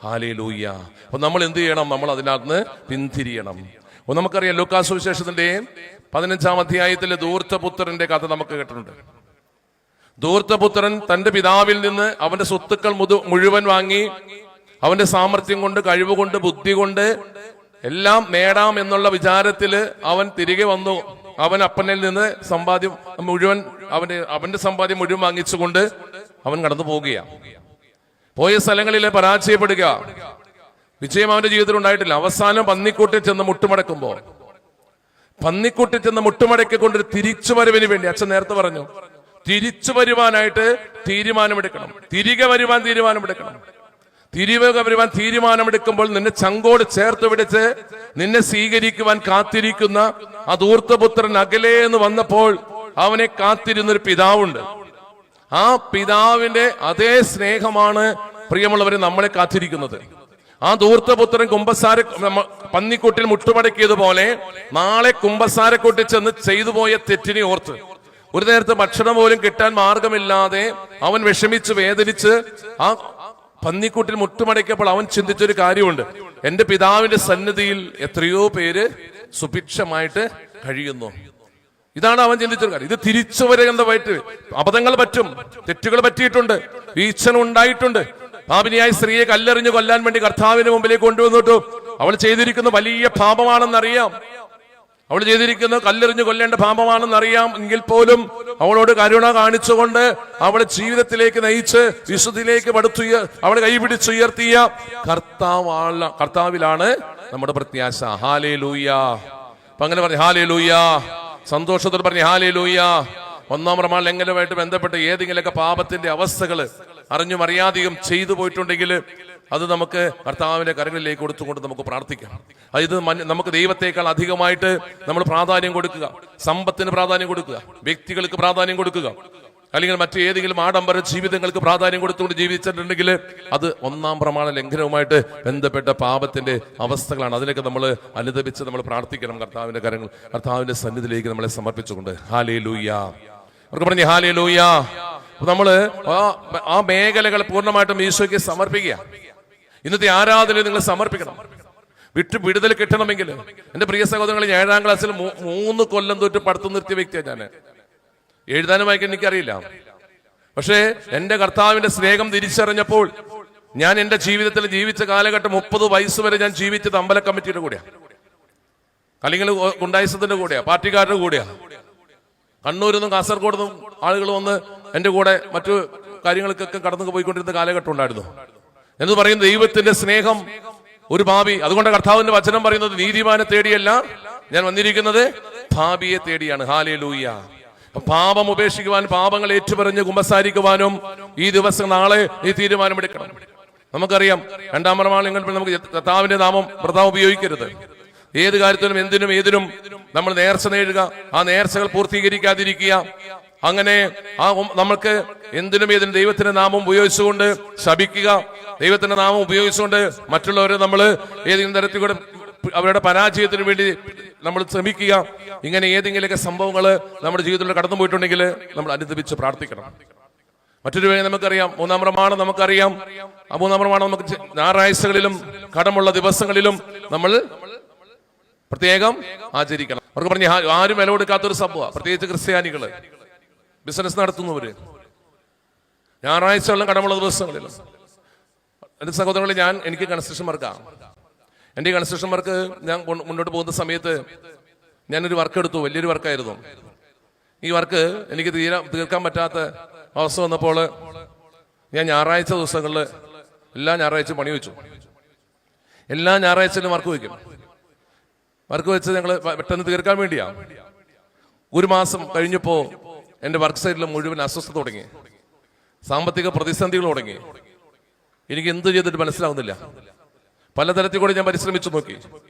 ഹല്ലേലൂയ. അപ്പൊ നമ്മൾ എന്ത് ചെയ്യണം? നമ്മൾ അതിനകത്ത് പിന്തിരിയണം. നമുക്കറിയാം ലൂക്കാ സുവിശേഷത്തിന്റെ 15-ാം അധ്യായത്തിലെ ധൂർത്തപുത്രന്റെ കഥ നമുക്ക് കേട്ടിട്ടുണ്ട്. ധൂർത്തപുത്രൻ തന്റെ പിതാവിൽ നിന്ന് അവന്റെ സ്വത്തുക്കൾ മുഴുവൻ വാങ്ങി അവന്റെ സാമർഥ്യം കൊണ്ട്, കഴിവുകൊണ്ട്, ബുദ്ധി കൊണ്ട് എല്ലാം നേടാം എന്നുള്ള വിചാരത്തില് അവൻ തിരികെ വന്നു. അവൻ അപ്പനിൽ നിന്ന് സമ്പാദ്യം മുഴുവൻ, അവന്റെ സമ്പാദ്യം മുഴുവൻ വാങ്ങിച്ചുകൊണ്ട് അവൻ കടന്നു പോവുകയാണ്. പോയ സ്ഥലങ്ങളിലെ പരാജയപ്പെടുക, വിജയം അവന്റെ ജീവിതത്തിൽ ഉണ്ടായിട്ടില്ല. അവസാനം പന്നിക്കൂട്ടിൽ ചെന്ന് മുട്ടുമടക്കുമ്പോൾ, പന്നിക്കൂട്ടിൽ ചെന്ന് മുട്ടുമടക്കിക്കൊണ്ടൊരു തിരിച്ചുവരവിന് വേണ്ടി അച്ഛൻ നേരത്തെ പറഞ്ഞു, തിരിച്ചു വരുവാനായിട്ട് തീരുമാനമെടുക്കണം. തിരികെ വരുവാൻ തീരുമാനമെടുക്കണം. തിരികെ വരുവാൻ തീരുമാനമെടുക്കുമ്പോൾ നിന്നെ ചങ്കോട് ചേർത്ത് പിടിച്ച് നിന്നെ സ്വീകരിക്കുവാൻ കാത്തിരിക്കുന്ന ആ ധൂർത്തപുത്രൻ അകലെ എന്ന് വന്നപ്പോൾ അവനെ കാത്തിരുന്നൊരു പിതാവുണ്ട്. ആ പിതാവിന്റെ അതേ സ്നേഹമാണ് പ്രിയമുള്ളവരെ നമ്മളെ കാത്തിരിക്കുന്നത്. ആ ധൂർത്തപുത്രൻ പന്നിക്കൂട്ടിൽ മുട്ടുമടക്കിയതുപോലെ നാളെ കുമ്പസാരക്കൂട്ടിൽ ചെന്ന് ചെയ്തു പോയ തെറ്റിനെ ഓർത്ത് ഒരു നേരത്തെ ഭക്ഷണം പോലും കിട്ടാൻ മാർഗമില്ലാതെ അവൻ വിഷമിച്ച് വേദനിച്ച് ആ പന്നിക്കൂട്ടിൽ മുട്ടുമടക്കിയപ്പോൾ അവൻ ചിന്തിച്ചൊരു കാര്യമുണ്ട്, എന്റെ പിതാവിന്റെ സന്നിധിയിൽ എത്രയോ പേര് സുഭിക്ഷമായിട്ട് കഴിയുന്നു. ഇതാണ് അവൻ ചിന്തിച്ചൊരു കാര്യം. ഇത് തിരിച്ചു വരേണ്ടതായിട്ട് അബദ്ധങ്ങൾ പറ്റും, തെറ്റുകൾ പറ്റിയിട്ടുണ്ട്, വീഴ്ച ഉണ്ടായിട്ടുണ്ട്. പാപിനിയായ സ്ത്രീയെ കല്ലെറിഞ്ഞു കൊല്ലാൻ വേണ്ടി കർത്താവിന് മുമ്പിലേക്ക് കൊണ്ടുവന്നിട്ടു. അവൾ ചെയ്തിരിക്കുന്ന വലിയ പാപമാണെന്നറിയാം, അവൾ ചെയ്തിരിക്കുന്ന കല്ലെറിഞ്ഞു കൊല്ലേണ്ട പാപമാണെന്നറിയാം. എങ്കിൽ പോലും അവളോട് കരുണ കാണിച്ചുകൊണ്ട് അവളെ ജീവിതത്തിലേക്ക് നയിച്ച് വിശുദ്ധിയിലേക്ക് അവളെ കൈപിടിച്ചുയർത്തിയ കർത്താവിലാണ് നമ്മുടെ പ്രത്യാശ. ഹല്ലേലൂയ. അപ്പൊ അങ്ങനെ പറഞ്ഞു ഹല്ലേലൂയ. സന്തോഷത്തോടെ പറഞ്ഞു ഹല്ലേലൂയ. 1-ാം പ്രമാണ ലംഘനവുമായിട്ട് ബന്ധപ്പെട്ട് ഏതെങ്കിലുമൊക്കെ പാപത്തിന്റെ അവസ്ഥകൾ അറിഞ്ഞും അറിയാതെയും ചെയ്തു പോയിട്ടുണ്ടെങ്കിൽ അത് നമുക്ക് കർത്താവിന്റെ കരങ്ങളിലേക്ക് കൊടുത്തുകൊണ്ട് നമുക്ക് പ്രാർത്ഥിക്കാം. ഇത് നമുക്ക് ദൈവത്തെക്കാൾ അധികമായിട്ട് നമ്മൾ പ്രാധാന്യം കൊടുക്കുക, സമ്പത്തിന് പ്രാധാന്യം കൊടുക്കുക, വ്യക്തികൾക്ക് പ്രാധാന്യം കൊടുക്കുക, അല്ലെങ്കിൽ മറ്റേതെങ്കിലും ആഡംബര ജീവിതങ്ങൾക്ക് പ്രാധാന്യം കൊടുത്തുകൊണ്ട് ജീവിച്ചിട്ടുണ്ടെങ്കിൽ അത് 1-ാം പ്രമാണ ലംഘനവുമായിട്ട് ബന്ധപ്പെട്ട പാപത്തിന്റെ അവസ്ഥകളാണ്. അതിനൊക്കെ നമ്മൾ അനുദപിച്ച് നമ്മൾ പ്രാർത്ഥിക്കണം. കർത്താവിന്റെ സന്നിധിയിലേക്ക് നമ്മളെ സമർപ്പിച്ചുകൊണ്ട് ഹല്ലേലൂയ. അവർക്ക് പറഞ്ഞു ഹല്ലേലൂയ. നമ്മള് ആ മേഖലകൾ പൂർണ്ണമായിട്ടും ഈശോയ്ക്ക് സമർപ്പിക്കുക. ഇന്നത്തെ ആരാധനയിൽ നിങ്ങൾ സമർപ്പിക്കണം. വിടുതൽ കിട്ടണമെങ്കിൽ എന്റെ പ്രിയ സഹോദരങ്ങൾ, 7-ാം ക്ലാസ്സിൽ 3 കൊല്ലം തൊട്ട് പഠിത്തം നിർത്തിയ വ്യക്തിയാണ് ഞാൻ. എഴുതാനും വായിക്കാൻ എനിക്കറിയില്ല. പക്ഷേ എന്റെ കർത്താവിന്റെ സ്നേഹം തിരിച്ചറിഞ്ഞപ്പോൾ ഞാൻ എന്റെ ജീവിതത്തിൽ ജീവിച്ച കാലഘട്ടം 30 വയസ്സ് വരെ ഞാൻ ജീവിച്ചത് അമ്പല കമ്മിറ്റിയുടെ കൂടെയാ, അല്ലെങ്കിൽ ഗുണ്ടായിസത്തിന്റെ കൂടെയാ, പാർട്ടിക്കാരുടെ കൂടെയാ. കണ്ണൂരിൽ നിന്നും കാസർഗോഡ് നിന്നും ആളുകൾ വന്ന് എൻ്റെ കൂടെ മറ്റു കാര്യങ്ങൾക്കൊക്കെ കടന്നു പോയിക്കൊണ്ടിരുന്ന കാലഘട്ടം ഉണ്ടായിരുന്നു. എന്ന് പറയുന്ന ദൈവത്തിന്റെ സ്നേഹം ഒരു പാപി. അതുകൊണ്ട് കർത്താവിന്റെ വചനം പറയുന്നത് നീതിമാനെ തേടിയല്ല ഞാൻ വന്നിരിക്കുന്നത്, പാപിയെ തേടിയാണ്. ഹല്ലേലൂയ. പാപം ഉപേക്ഷിക്കുവാൻ, പാപങ്ങൾ ഏറ്റുപറഞ്ഞ് കുമ്പസാരിക്കുവാനും ഈ ദിവസം നാളെ ഈ തീരുമാനമെടുക്കണം. നമുക്കറിയാം, രണ്ടാം പ്രമാണങ്ങൾ നമുക്ക് കർത്താവിന്റെ നാമം വൃഥാ ഉപയോഗിക്കരുത്. ഏത് കാര്യത്തിലും എന്തിനും ഏതിനും നമ്മൾ നേർച്ച നേടുക, ആ നേർച്ചകൾ പൂർത്തീകരിക്കാതിരിക്കുക. അങ്ങനെ നമുക്ക് എന്തിനും ഏതിനും ദൈവത്തിന്റെ നാമം ഉപയോഗിച്ചുകൊണ്ട് ശപിക്കുക, ദൈവത്തിന്റെ നാമം ഉപയോഗിച്ചുകൊണ്ട് മറ്റുള്ളവരെ നമ്മൾ ഏതെങ്കിലും തരത്തിൽ കൂടെ അവരുടെ പരാജയത്തിന് വേണ്ടി നമ്മൾ ശ്രമിക്കുക. ഇങ്ങനെ ഏതെങ്കിലുമൊക്കെ സംഭവങ്ങൾ നമ്മുടെ ജീവിതത്തിൽ കടന്നു പോയിട്ടുണ്ടെങ്കിൽ നമ്മൾ അനുദപിച്ച് പ്രാർത്ഥിക്കണം. മറ്റൊരു വഴി നമുക്കറിയാം, മൂന്നാം പ്രമാണം നമുക്കറിയാം. ആ മൂന്നാം പ്രമാണം നമുക്ക് ഞായറാഴ്ചകളിലും കടമുള്ള ദിവസങ്ങളിലും നമ്മൾ പ്രത്യേകം ആചരിക്കണം. അവർക്ക് പറഞ്ഞ ആരും വില കൊടുക്കാത്തൊരു സംഭവം, പ്രത്യേകിച്ച് ക്രിസ്ത്യാനികള്, ബിസിനസ് നടത്തുന്നവര്, ഞായറാഴ്ചകളിലും കടമുള്ള ദിവസങ്ങളിലും. എന്റെ സഹോദരങ്ങളിൽ എനിക്ക് കൺസ്ട്രക്ഷൻ വർക്കാണ്. എൻ്റെ കൺസ്ട്രക്ഷൻ വർക്ക് ഞാൻ മുന്നോട്ട് പോകുന്ന സമയത്ത് ഞാനൊരു വർക്ക് എടുത്തു. വലിയൊരു വർക്കായിരുന്നു. ഈ വർക്ക് എനിക്ക് തീർക്കാൻ പറ്റാത്ത അവസ്ഥ വന്നപ്പോൾ ഞാൻ ഞായറാഴ്ച ദിവസങ്ങളിൽ എല്ലാ ഞായറാഴ്ചയും പണി വെച്ചു. എല്ലാ ഞായറാഴ്ചയിലും വർക്ക് വയ്ക്കും. വർക്ക് വെച്ച് ഞങ്ങൾ പെട്ടെന്ന് തീർക്കാൻ വേണ്ടിയാ. ഒരു മാസം കഴിഞ്ഞപ്പോൾ എൻ്റെ വർക്ക് സൈറ്റിൽ മുഴുവൻ അസ്വസ്ഥത തുടങ്ങി, സാമ്പത്തിക പ്രതിസന്ധികൾ തുടങ്ങി. എനിക്ക് എന്ത് ചെയ്തിട്ട് മനസ്സിലാവുന്നില്ല. പലതരത്തിൽ കൂടെ ഞാൻ പരിശ്രമിച്ചു നോക്കി.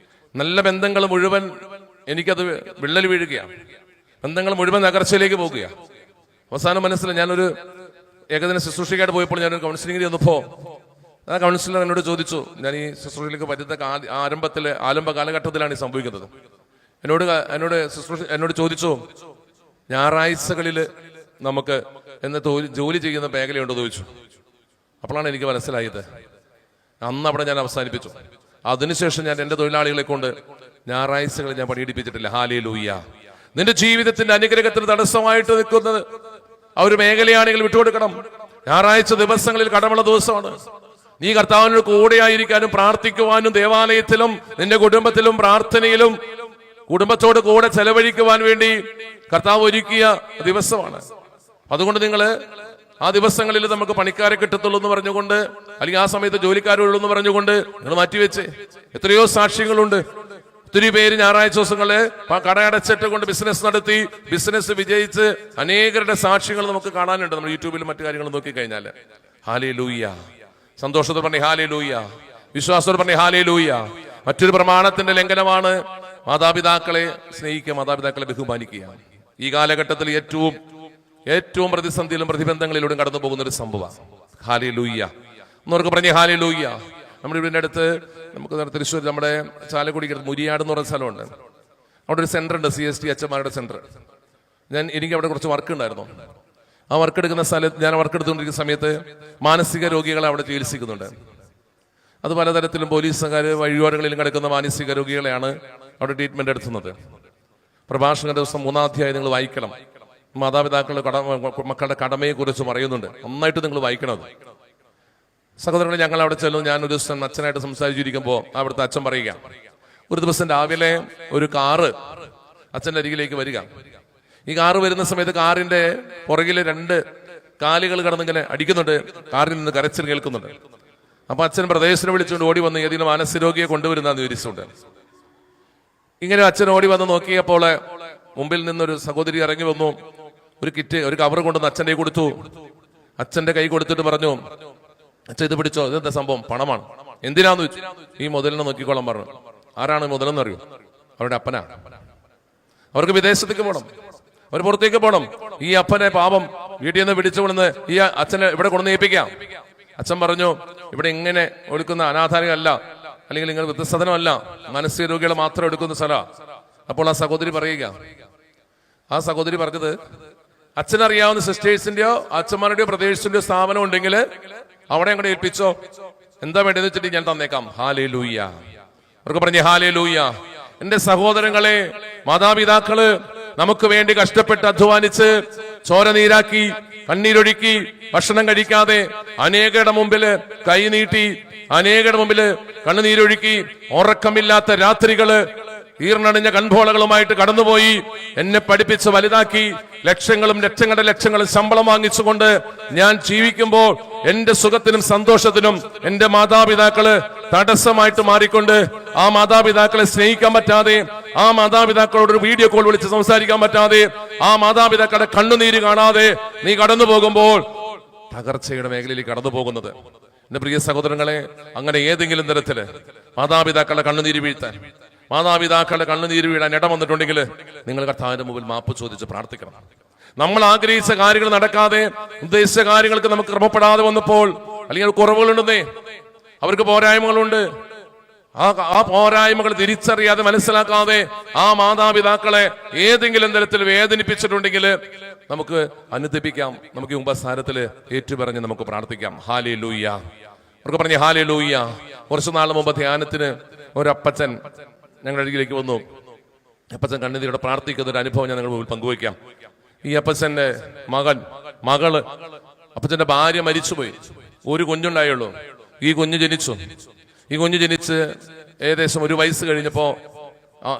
നല്ല ബന്ധങ്ങൾ മുഴുവൻ എനിക്കത് വിള്ളൽ വീഴുകയാണ്. ബന്ധങ്ങൾ മുഴുവൻ നഗർച്ചയിലേക്ക് പോകുകയാണ്. അവസാനം മനസ്സിലായി, ഞാനൊരു ഏകദിന ശുശ്രൂഷയ്ക്കായിട്ട് പോയപ്പോൾ ഞാനൊരു കൗൺസിലിംഗിൽ വന്നപ്പോൾ ആ കൗൺസിലർ എന്നോട് ചോദിച്ചു, ഞാൻ ഈ ശുശ്രൂഷയിലേക്ക് വരുന്ന ആരംഭ കാലഘട്ടത്തിലാണ് ഈ സംഭവിക്കുന്നത്. എന്നോട് ചോദിച്ചു, ഞായറാഴ്ചകളിൽ നമുക്ക് ജോലി ചെയ്യുന്ന മേഖലയുണ്ടോ ചോദിച്ചു. അപ്പോഴാണ് എനിക്ക് മനസ്സിലായത്. അന്ന് അവിടെ ഞാൻ അവസാനിപ്പിച്ചു. അതിനുശേഷം ഞാൻ എൻ്റെ തൊഴിലാളികളെ കൊണ്ട് ഞായറാഴ്ചകളിൽ ഞാൻ പണിയെടുപ്പിച്ചിട്ടില്ല. ഹല്ലേലൂയ. നിന്റെ ജീവിതത്തിന്റെ അനുഗ്രഹത്തിന് തടസ്സമായിട്ട് നിൽക്കുന്നത് ആ ഒരു മേഖലയാണെങ്കിൽ വിട്ടുകൊടുക്കണം. ഞായറാഴ്ച ദിവസങ്ങളിൽ കടമുള്ള ദിവസമാണ്. നീ കർത്താവിനോട് കൂടെയായിരിക്കാനും പ്രാർത്ഥിക്കുവാനും ദേവാലയത്തിലും നിന്റെ കുടുംബത്തിലും പ്രാർത്ഥനയിലും കുടുംബത്തോട് കൂടെ ചെലവഴിക്കുവാൻ വേണ്ടി കർത്താവ് ഒരുക്കിയ ദിവസമാണ്. അതുകൊണ്ട് നിങ്ങള് ആ ദിവസങ്ങളിൽ നമുക്ക് പണിക്കാരെ കിട്ടത്തുള്ളൂ എന്ന് പറഞ്ഞുകൊണ്ട്, അല്ലെങ്കിൽ ആ സമയത്ത് ജോലിക്കാരുള്ളൂ എന്ന് പറഞ്ഞുകൊണ്ട് നിങ്ങൾ മാറ്റിവെച്ച് എത്രയോ സാക്ഷ്യങ്ങളുണ്ട്. ഒത്തിരി പേര് ഞായറാഴ്ച ദിവസങ്ങള് കടയടച്ചിട്ട് കൊണ്ട് ബിസിനസ് നടത്തി, ബിസിനസ് വിജയിച്ച് അനേകരുടെ സാക്ഷ്യങ്ങൾ നമുക്ക് കാണാനുണ്ട്. നമ്മൾ യൂട്യൂബിലും മറ്റു കാര്യങ്ങളും നോക്കിക്കഴിഞ്ഞാൽ. ഹല്ലേലൂയ. സന്തോഷത്തോടെ പറഞ്ഞേ ഹല്ലേലൂയ. വിശ്വാസത്തോടെ പറഞ്ഞേ ഹല്ലേലൂയ. മറ്റൊരു പ്രമാണത്തിന്റെ ലംഘനമാണ് മാതാപിതാക്കളെ സ്നേഹിക്കുക, മാതാപിതാക്കളെ ബഹുമാനിക്കുക. ഈ കാലഘട്ടത്തിൽ ഏറ്റവും പ്രതിസന്ധിയിലും പ്രതിബന്ധങ്ങളിലൂടെ കടന്നു പോകുന്ന ഒരു സംഭവമാണ്. ഹല്ലേലൂയ. എന്നവർക്ക് പറഞ്ഞേ ഹല്ലേലൂയ. നമ്മുടെ ഇവിടെ അടുത്ത് നമുക്ക് തൃശ്ശൂർ നമ്മുടെ ചാലക്കുടിക്ക് മുരിയാട് എന്ന് പറയുന്ന സ്ഥലമുണ്ട്. അവിടെ ഒരു സെന്റർ ഉണ്ട്, CST അച്ഛന്മാരുടെ സെന്റർ. എനിക്ക് അവിടെ കുറച്ച് വർക്ക് ഉണ്ടായിരുന്നു. ആ വർക്ക് എടുക്കുന്ന സ്ഥലത്ത് ഞാൻ വർക്ക് എടുത്തുകൊണ്ടിരിക്കുന്ന സമയത്ത് മാനസിക രോഗികളെ അവിടെ ചികിത്സിക്കുന്നുണ്ട്. അത് പലതരത്തിലും പോലീസുകാർ വഴിയോരങ്ങളിലും കിടക്കുന്ന മാനസിക രോഗികളെയാണ് അവിടെ ട്രീറ്റ്മെന്റ് എടുത്തുന്നത്. പ്രഭാഷണ ദിവസം 3-ാം അധ്യായം നിങ്ങൾ വായിക്കണം. മാതാപിതാക്കളുടെ മക്കളുടെ കടമയെ കുറിച്ച് പറയുന്നുണ്ട്. നന്നായിട്ട് നിങ്ങൾ വായിക്കണം. സഹോദരങ്ങളെ, ഞങ്ങൾ അവിടെ ചെല്ലുന്നു. ഞാൻ ഒരു ദിവസം അച്ഛനായിട്ട് സംസാരിച്ചിരിക്കുമ്പോൾ അവിടുത്തെ അച്ഛൻ പറയുക, ഒരു ദിവസം രാവിലെ ഒരു കാറ് അച്ഛൻ്റെ അരികിലേക്ക് വരിക. ഈ കാറ് വരുന്ന സമയത്ത് കാറിന്റെ പുറകില് 2 കാലുകൾ കടന്നിങ്ങനെ അടിക്കുന്നുണ്ട്. കാറിൽ നിന്ന് കരച്ചിൽ കേൾക്കുന്നുണ്ട്. അപ്പൊ അച്ഛൻ പ്രദേശത്തിനെ വിളിച്ചുകൊണ്ട് ഓടി വന്ന് ഏതെങ്കിലും മാനസിക രോഗിയെ കൊണ്ടുവരുന്നതെന്ന് വിവരിച്ചുകൊണ്ട് ഇങ്ങനെ അച്ഛൻ ഓടി വന്ന് നോക്കിയപ്പോൾ മുമ്പിൽ നിന്നൊരു സഹോദരി ഇറങ്ങി വന്നു. ഒരു കവർ കൊണ്ടുവന്ന് അച്ഛൻ്റെ കൊടുത്തു. അച്ഛന്റെ കൈ കൊടുത്തിട്ട് പറഞ്ഞു, അച്ഛൻ ഇത് പിടിച്ചോ, ഇതെന്താ സംഭവം? പണമാണ്. എന്തിനാന്ന് വെച്ചു. ഈ മുതലിനെ നോക്കിക്കോളാൻ പറഞ്ഞു. ആരാണ് മുതലെന്ന് അറിയൂ? അവരുടെ അപ്പനാ. അവർക്ക് വിദേശത്തേക്ക് പോകണം, അവർ പുറത്തേക്ക് പോകണം. ഈ അപ്പനെ പാപം വീട്ടിൽ നിന്ന് പിടിച്ചുകൊണ്ടുവന്ന് ഈ അച്ഛനെ ഇവിടെ കൊണ്ടുവന്ന് ഏൽപ്പിക്കാം. അച്ഛൻ പറഞ്ഞു, ഇവിടെ ഇങ്ങനെ ഒടുക്കുന്ന അനാഥാലയമല്ല, അല്ലെങ്കിൽ നിങ്ങൾ വൃദ്ധസദനമല്ല, മാനസിക രോഗികളെ മാത്രം എടുക്കുന്ന സ്ഥലമാണ്. അപ്പോൾ ആ സഹോദരി പറഞ്ഞത്, അച്ഛനറിയാവുന്ന സിസ്റ്റേഴ്സിന്റെയോ അച്ഛന്മാരുടെയോ പ്രദേശത്തിന്റെയോ സ്ഥാപനം ഉണ്ടെങ്കിൽ അവിടെ അങ്ങോട്ട് ഏൽപ്പിച്ചോ, എന്താ വേണ്ടതെന്ന് വെച്ചിട്ട് ഞാൻ തന്നേക്കാം. ഹല്ലേലൂയ. അവർക്ക് പറഞ്ഞേ ഹല്ലേലൂയ. എന്റെ സഹോദരങ്ങളെ, മാതാപിതാക്കള് നമുക്ക് വേണ്ടി കഷ്ടപ്പെട്ട് അധ്വാനിച്ച് ചോര നീരാക്കി കണ്ണീരൊഴുക്കി ഭക്ഷണം കഴിക്കാതെ അനേകരുടെ മുമ്പില് കൈനീട്ടി അനേകരുടെ മുമ്പില് കണ്ണുനീരൊഴുക്കി ഉറക്കമില്ലാത്ത രാത്രികള് ഈർണണിഞ്ഞ കൺപോളകളുമായിട്ട് കടന്നുപോയി എന്നെ പഠിപ്പിച്ച് വലുതാക്കി ലക്ഷങ്ങളും ലക്ഷങ്ങളുടെ ശമ്പളം വാങ്ങിച്ചുകൊണ്ട് ഞാൻ ജീവിക്കുമ്പോൾ എന്റെ സുഖത്തിനും സന്തോഷത്തിനും എന്റെ മാതാപിതാക്കള് തടസ്സമായിട്ട് മാറിക്കൊണ്ട് ആ മാതാപിതാക്കളെ സ്നേഹിക്കാൻ പറ്റാതെ, ആ മാതാപിതാക്കളോട് ഒരു വീഡിയോ കോൾ വിളിച്ച് സംസാരിക്കാൻ പറ്റാതെ, ആ മാതാപിതാക്കളുടെ കണ്ണുനീര് കാണാതെ നീ കടന്നു പോകുമ്പോൾ തകർച്ചയുടെ മേഖലയിലേക്ക് കടന്നു പോകുന്നത്. എന്റെ പ്രിയ സഹോദരങ്ങളെ, അങ്ങനെ ഏതെങ്കിലും തരത്തില് മാതാപിതാക്കളുടെ കണ്ണുനീര് വീഴ്ത്താൻ, മാതാപിതാക്കളുടെ കണ്ണുനീര് വീഴാൻ ഇടം വന്നിട്ടുണ്ടെങ്കിൽ നിങ്ങൾ കർത്താവിന്റെ മുമ്പിൽ മാപ്പ് ചോദിച്ച് പ്രാർത്ഥിക്കണം. നമ്മൾ ആഗ്രഹിച്ച കാര്യങ്ങൾ നടക്കാതെ, ഉദ്ദേശിച്ച കാര്യങ്ങൾക്ക് നമുക്ക് ക്രമപ്പെടാതെ വന്നപ്പോൾ, അല്ലെങ്കിൽ കുറവുകളുണ്ടെന്നേ, അവർക്ക് പോരായ്മകളുണ്ട്, ആ പോരായ്മകൾ തിരിച്ചറിയാതെ മനസ്സിലാക്കാതെ ആ മാതാപിതാക്കളെ ഏതെങ്കിലും തരത്തിൽ വേദനിപ്പിച്ചിട്ടുണ്ടെങ്കിൽ നമുക്ക് അനുദപിക്കാം. നമുക്ക് ഉപസാരത്തിൽ ഏറ്റുപറഞ്ഞ് നമുക്ക് പ്രാർത്ഥിക്കാം. ഹല്ലേലൂയ. അവർക്ക് പറഞ്ഞ ഹല്ലേലൂയ. കുറച്ചു നാൾ മുമ്പ് ധ്യാനത്തിന് ഒരപ്പച്ചൻ ഞങ്ങളുടെ അരികിലേക്ക് വന്നു. അപ്പച്ചൻ കണ്ണുനീരോടെ പ്രാർത്ഥിക്കുന്ന ഒരു അനുഭവം ഞാൻ നിങ്ങളുടെ മുമ്പിൽ പങ്കുവയ്ക്കാം. ഈ അപ്പച്ചന്റെ മകള് അപ്പച്ചന്റെ ഭാര്യ മരിച്ചുപോയി. ഒരു കുഞ്ഞുണ്ടായുള്ളൂ. ഈ കുഞ്ഞ് ജനിച്ച് ഏകദേശം ഒരു വയസ്സ് കഴിഞ്ഞപ്പോ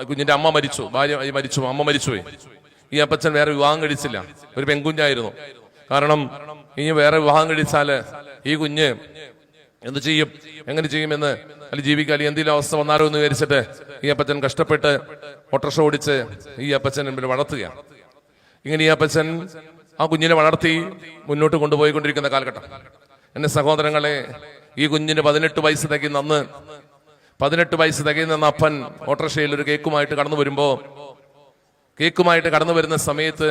കുഞ്ഞിന്റെ അമ്മ മരിച്ചു, ഭാര്യ മരിച്ചു, അമ്മ മരിച്ചുപോയി. ഈ അപ്പച്ചൻ വേറെ വിവാഹം കഴിച്ചില്ല. ഒരു പെൺകുഞ്ഞായിരുന്നു. കാരണം ഇനി വേറെ വിവാഹം കഴിച്ചാല് ഈ കുഞ്ഞ് എന്ത് ചെയ്യും, എങ്ങനെ ചെയ്യുമെന്ന്, അല്ലെങ്കിൽ ജീവിക്കാൻ എന്തെങ്കിലും അവസ്ഥ വന്നാലോ എന്ന് വിചാരിച്ചിട്ട് ഈ അപ്പച്ചൻ കഷ്ടപ്പെട്ട് ഓട്ടോറിക്ഷ ഓടിച്ച് ഈ അപ്പച്ചൻ വളർത്തുകയാണ്. ഇങ്ങനെ ഈ അപ്പച്ചൻ ആ കുഞ്ഞിനെ വളർത്തി മുന്നോട്ട് കൊണ്ടുപോയിക്കൊണ്ടിരിക്കുന്ന കാലഘട്ടം. എന്റെ സഹോദരങ്ങളെ, ഈ കുഞ്ഞിന് 18 വയസ്സ് തികയുന്ന അപ്പൻ ഓട്ടോറിക്ഷയിൽ ഒരു കേക്കുമായിട്ട് കടന്നു വരുന്ന സമയത്ത്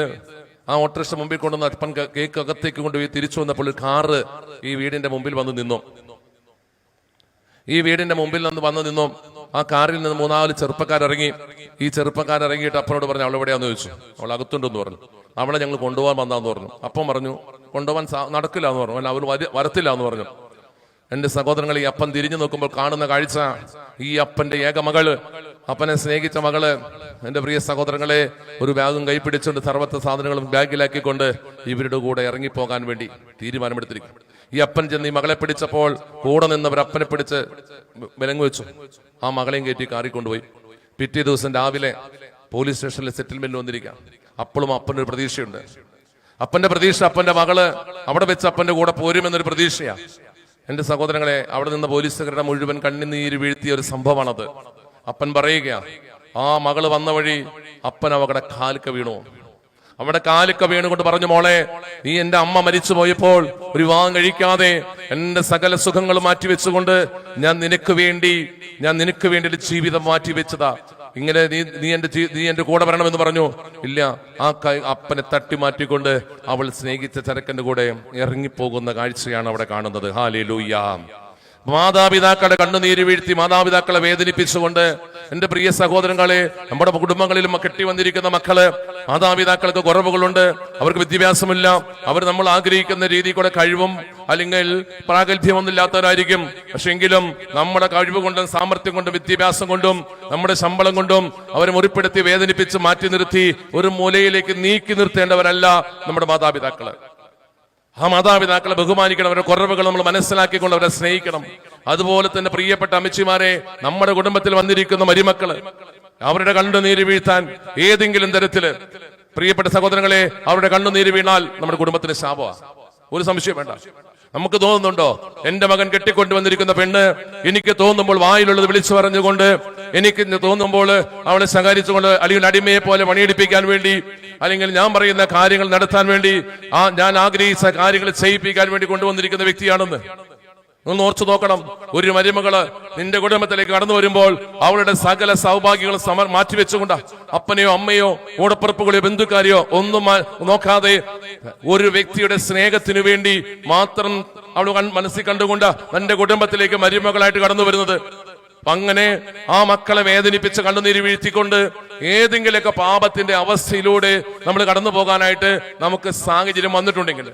ആ ഓട്ടോറിക്ഷ മുമ്പിൽ കൊണ്ടുവന്ന അപ്പൻ കേക്ക് അകത്തേക്ക് കൊണ്ടുപോയി തിരിച്ചു വന്നപ്പോൾ ഒരു കാറ് ഈ വീടിന്റെ മുമ്പിൽ വന്ന് നിന്നു. ആ കാറിൽ നിന്ന് 3-4 ചെറുപ്പക്കാരിറങ്ങി. ഈ ചെറുപ്പക്കാരിറങ്ങിയിട്ട് അപ്പനോട് പറഞ്ഞു, അവൾ എവിടെയാന്ന് ചോദിച്ചു. അവൾ അകത്തുണ്ടെന്ന് പറഞ്ഞു. അവളെ ഞങ്ങൾ കൊണ്ടുപോകാൻ വന്നാന്ന് പറഞ്ഞു. അപ്പം പറഞ്ഞു കൊണ്ടുപോകാൻ നടക്കില്ല എന്ന് പറഞ്ഞു. അവൾ വരത്തില്ല എന്ന് പറഞ്ഞു. എന്റെ സഹോദരങ്ങൾ, ഈ അപ്പൻ തിരിഞ്ഞു നോക്കുമ്പോൾ കാണുന്ന കാഴ്ച, ഈ അപ്പന്റെ ഏക മകള്, അപ്പനെ സ്നേഹിച്ച മകള്, എന്റെ പ്രിയ സഹോദരങ്ങളെ, ഒരു ബാഗും കൈപ്പിടിച്ചുകൊണ്ട് സർവ്വത്ത സാധനങ്ങളും ബാഗിലാക്കിക്കൊണ്ട് ഇവരുടെ കൂടെ ഇറങ്ങിപ്പോകാൻ വേണ്ടി തീരുമാനമെടുത്തിരിക്കും. ഈ അപ്പൻ ചെന്ന് ഈ മകളെ പിടിച്ചപ്പോൾ കൂടെ നിന്നവർ അപ്പനെ പിടിച്ച് വിലങ്ങു വെച്ചു. ആ മകളെയും കയറ്റി കാറിക്കൊണ്ടുപോയി. പിറ്റേ ദിവസം രാവിലെ പോലീസ് സ്റ്റേഷനിലെ സെറ്റിൽമെന്റ് വന്നിരിക്കാം. അപ്പോഴും അപ്പനൊരു പ്രതീക്ഷയുണ്ട്. അപ്പന്റെ പ്രതീക്ഷ, അപ്പന്റെ മകള് അവിടെ വെച്ച് അപ്പന്റെ കൂടെ പോരുമെന്നൊരു പ്രതീക്ഷയാ. എന്റെ സഹോദരങ്ങളെ, അവിടെ നിന്ന് പോലീസുകാരുടെ മുഴുവൻ കണ്ണുനീര് വീഴ്ത്തിയ ഒരു സംഭവമാണത്. അപ്പൻ പറയുക, ആ മകള് വന്ന വഴി അപ്പൻ അവളുടെ കാലിക്ക വീണു. അവിടെ കാലിക്ക വീണുകൊണ്ട് പറഞ്ഞു, മോളെ, നീ എന്റെ അമ്മ മരിച്ചു പോയപ്പോൾ ഒരു വിവാഹം കഴിക്കാതെ എന്റെ സകല സുഖങ്ങൾ മാറ്റിവെച്ചുകൊണ്ട് ഞാൻ നിനക്ക് വേണ്ടി ഒരു ജീവിതം മാറ്റിവെച്ചതാ. ഇങ്ങനെ നീ എന്റെ കൂടെ വരണമെന്ന് പറഞ്ഞു. ഇല്ല, ആ അപ്പനെ തട്ടി മാറ്റിക്കൊണ്ട് അവൾ സ്നേഹിച്ച ചെറുക്കന്റെ കൂടെ ഇറങ്ങിപ്പോകുന്ന കാഴ്ചയാണ് അവിടെ കാണുന്നത്. ഹല്ലേലൂയ. മാതാപിതാക്കളെ കണ്ണുനീര് വീഴ്ത്തി, മാതാപിതാക്കളെ വേദനിപ്പിച്ചുകൊണ്ട്, എന്റെ പ്രിയ സഹോദരങ്ങളെ, നമ്മുടെ കുടുംബങ്ങളിലും കെട്ടി വന്നിരിക്കുന്ന മക്കള്, മാതാപിതാക്കൾക്ക് കുറവുകളുണ്ട്, അവർക്ക് വിദ്യാഭ്യാസമില്ല, അവർ നമ്മൾ ആഗ്രഹിക്കുന്ന രീതിയിൽ കൂടെ കഴിവും അല്ലെങ്കിൽ പ്രാഗൽഭ്യമൊന്നും ഇല്ലാത്തവരായിരിക്കും. പക്ഷെങ്കിലും നമ്മുടെ കഴിവ് കൊണ്ടും സാമർത്ഥ്യം കൊണ്ടും വിദ്യാഭ്യാസം കൊണ്ടും നമ്മുടെ ശമ്പളം കൊണ്ടും അവരെ മുറിപ്പെടുത്തി വേദനിപ്പിച്ച് മാറ്റി നിർത്തി ഒരു മൂലയിലേക്ക് നീക്കി നിർത്തേണ്ടവരല്ല നമ്മുടെ മാതാപിതാക്കള്. ആ മാതാപിതാക്കളെ ബഹുമാനിക്കണം, അവരുടെ കുറവുകൾ നമ്മൾ മനസ്സിലാക്കിക്കൊണ്ട് അവരെ സ്നേഹിക്കണം. അതുപോലെ തന്നെ പ്രിയപ്പെട്ട അമ്മച്ചിമാരെ, നമ്മുടെ കുടുംബത്തിൽ വന്നിരിക്കുന്ന മരുമക്കള്, അവരുടെ കണ്ണുനീര് വീഴ്ത്താൻ ഏതെങ്കിലും തരത്തില്, പ്രിയപ്പെട്ട സഹോദരങ്ങളെ, അവരുടെ കണ്ണുനീര് വീണാൽ നമ്മുടെ കുടുംബത്തിന് ശാപമാണ്. ഒരു സംശയം വേണ്ട. നമുക്ക് തോന്നുന്നുണ്ടോ, എന്റെ മകൻ കെട്ടിക്കൊണ്ടുവന്നിരിക്കുന്ന പെണ്ണ് എനിക്ക് തോന്നുമ്പോൾ വായിലുള്ളത് വിളിച്ചു പറഞ്ഞുകൊണ്ട്, എനിക്ക് തോന്നുമ്പോൾ അവളെ ശകാരിച്ചുകൊണ്ട്, അല്ലെങ്കിൽ അടിമയെ പോലെ പണിയെടുപ്പിക്കാൻ വേണ്ടി, അല്ലെങ്കിൽ ഞാൻ പറയുന്ന കാര്യങ്ങൾ നടത്താൻ വേണ്ടി, ഞാൻ ആഗ്രഹിച്ച കാര്യങ്ങൾ ചെയ്യിപ്പിക്കാൻ വേണ്ടി കൊണ്ടുവന്നിരിക്കുന്ന വ്യക്തിയാണെന്ന് ഒന്ന് ഓർത്തു നോക്കണം. ഒരു മരുമകള് നിന്റെ കുടുംബത്തിലേക്ക് കടന്നു വരുമ്പോൾ അവളുടെ സകല സൗഭാഗ്യങ്ങളും മാറ്റിവെച്ചുകൊണ്ട്, അപ്പനെയോ അമ്മയോ കൂടപ്പിറപ്പുകളെയോ ബന്ധുക്കാരെയോ ഒന്നും നോക്കാതെ ഒരു വ്യക്തിയുടെ സ്നേഹത്തിനു വേണ്ടി മാത്രം അവൾ മനസ്സിൽ കണ്ടുകൊണ്ട് തന്റെ കുടുംബത്തിലേക്ക് മരുമകളായിട്ട് കടന്നു വരുന്നത്. അങ്ങനെ ആ മക്കളെ വേദനിപ്പിച്ച് കണ്ണുനീര് വീഴ്ത്തിക്കൊണ്ട് ഏതെങ്കിലുമൊക്കെ പാപത്തിന്റെ അവസ്ഥയിലൂടെ നമ്മൾ കടന്നു പോകാനായിട്ട് നമുക്ക് സാഹചര്യം വന്നിട്ടുണ്ടെങ്കിൽ,